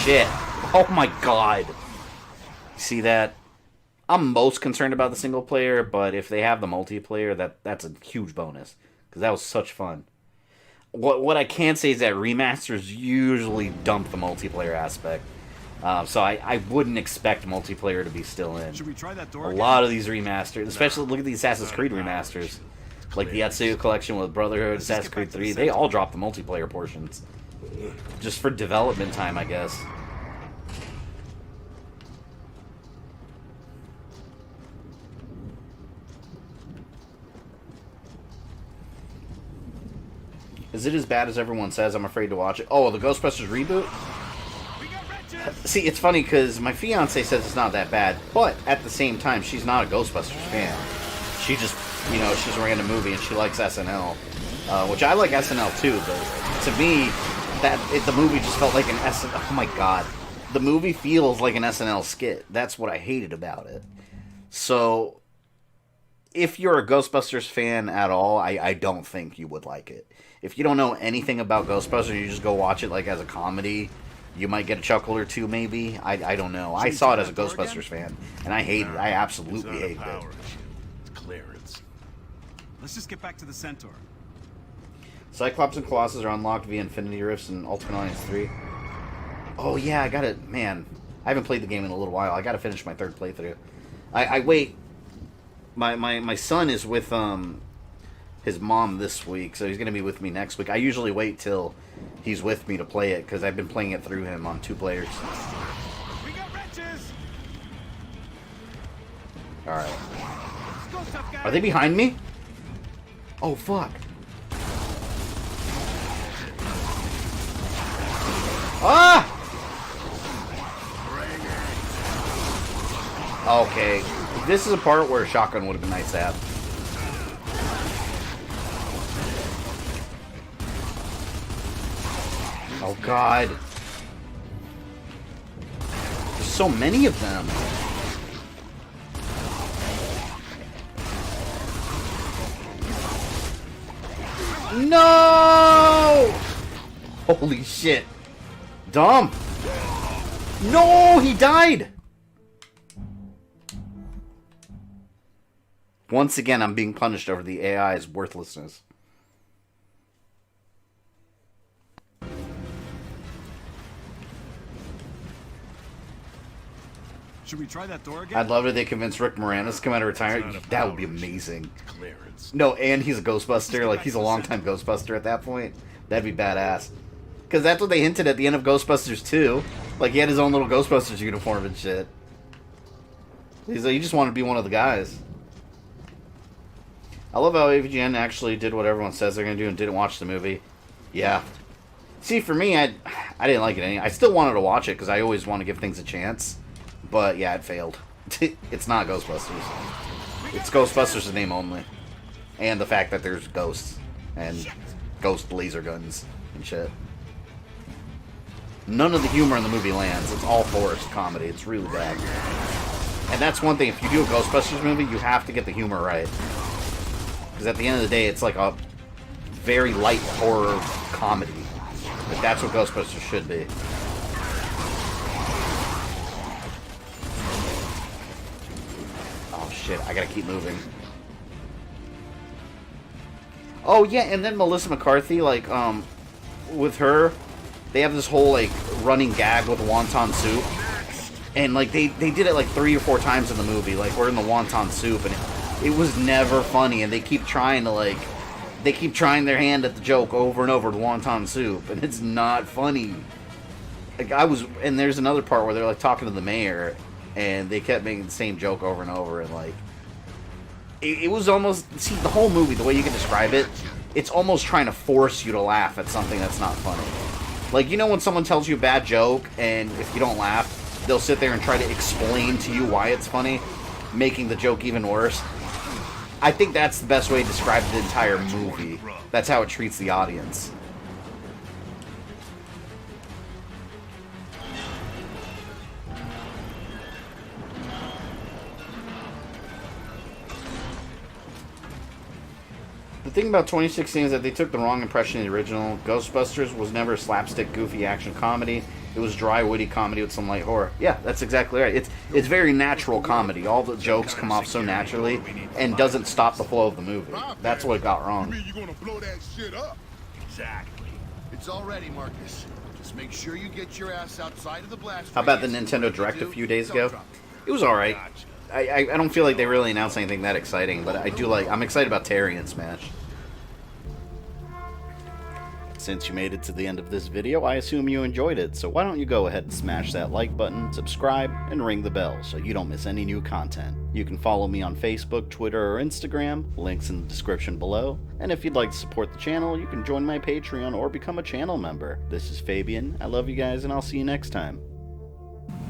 Shit. Oh my god. See that? I'm most concerned about the single player, but if they have the multiplayer, that's a huge bonus. Because that was such fun. What I can say is that remasters usually dump the multiplayer aspect. So I wouldn't expect multiplayer to be still in. Should we try that door a lot of these remasters, especially look at the Assassin's Creed remasters. Like the Ezio collection with Brotherhood, Assassin's Creed 3, they all drop the multiplayer portions. Just for development time, I guess. Is it as bad as everyone says? I'm afraid to watch it. Oh, the Ghostbusters reboot? See, it's funny because my fiance says it's not that bad, but at the same time, she's not a Ghostbusters fan. She just, you know, she's a random movie and she likes SNL, which I like SNL too, but to me, the movie just felt like an SNL. Oh my god. The movie feels like an SNL skit. That's what I hated about it. So, if you're a Ghostbusters fan at all, I don't think you would like it. If you don't know anything about Ghostbusters, you just go watch it like as a comedy, you might get a chuckle or two maybe. I don't know. I saw it as a Ghostbusters fan, and I hated it. I absolutely hated it. It's clearance. Let's just get back to the Centaur. Cyclops and Colossus are unlocked via Infinity Rifts in Ultimate Alliance 3. Oh yeah, I gotta... Man, I haven't played the game in a little while. I gotta finish my third playthrough. I wait... My son is with his mom this week, so he's gonna be with me next week. I usually wait till he's with me to play it, because I've been playing it through him on 2 players. We got wrenches! Alright. Are they behind me? Oh, fuck. Ah! Okay. This is a part where a shotgun would have been nice to have. Oh, God. There's so many of them. No! Holy shit. Dumb. No, he died. Once again, I'm being punished over the AI's worthlessness. Should we try that door again? I'd love it if they convinced Rick Moranis to come out of retirement. That would be amazing. Clearance. No, and he's a Ghostbuster. Like, he's a longtime Ghostbuster at that point. That'd be badass. Because that's what they hinted at the end of Ghostbusters 2. Like, he had his own little Ghostbusters uniform and shit. He's like, he just wanted to be one of the guys. I love how AVGN actually did what everyone says they're going to do and didn't watch the movie. Yeah. See, for me, I didn't like it any. I still wanted to watch it because I always want to give things a chance. But, yeah, it failed. It's not Ghostbusters. It's Ghostbusters in name only. And the fact that there's ghosts. And ghost laser guns and shit. None of the humor in the movie lands. It's all forced comedy. It's really bad. And that's one thing. If you do a Ghostbusters movie, you have to get the humor right. Because at the end of the day, it's like a very light horror comedy. But that's what Ghostbusters should be. Shit, I gotta keep moving. Oh yeah, and then Melissa McCarthy, like, with her, they have this whole, like, running gag with wonton soup. And, like, they did it, like, 3 or 4 times in the movie. Like, we're in the wonton soup, and it was never funny. And they keep trying to, like, they keep trying their hand at the joke over and over, the wonton soup. And it's not funny. Like, and there's another part where they're, like, talking to the mayor. And they kept making the same joke over and over, and like, it was almost, see, the whole movie, the way you can describe it, it's almost trying to force you to laugh at something that's not funny. Like, you know when someone tells you a bad joke, and if you don't laugh, they'll sit there and try to explain to you why it's funny, making the joke even worse? I think that's the best way to describe the entire movie. That's how it treats the audience. The thing about 2016 is that they took the wrong impression of the original. Ghostbusters was never a slapstick, goofy action comedy. It was dry, witty comedy with some light horror. Yeah, that's exactly right. It's very natural comedy. All the jokes come off so naturally and doesn't stop the flow of the movie. That's what it got wrong. You mean you're gonna blow that shit up? Exactly. It's all ready, Marcus. Just make sure you get your ass outside of the blast. How about the Nintendo Direct a few days ago? It was alright. I don't feel like they really announced anything that exciting, but I'm excited about Terry and Smash. Since you made it to the end of this video, I assume you enjoyed it, so why don't you go ahead and smash that like button, subscribe, and ring the bell so you don't miss any new content. You can follow me on Facebook, Twitter, or Instagram, links in the description below, and if you'd like to support the channel, you can join my Patreon or become a channel member. This is Fabian, I love you guys, and I'll see you next time.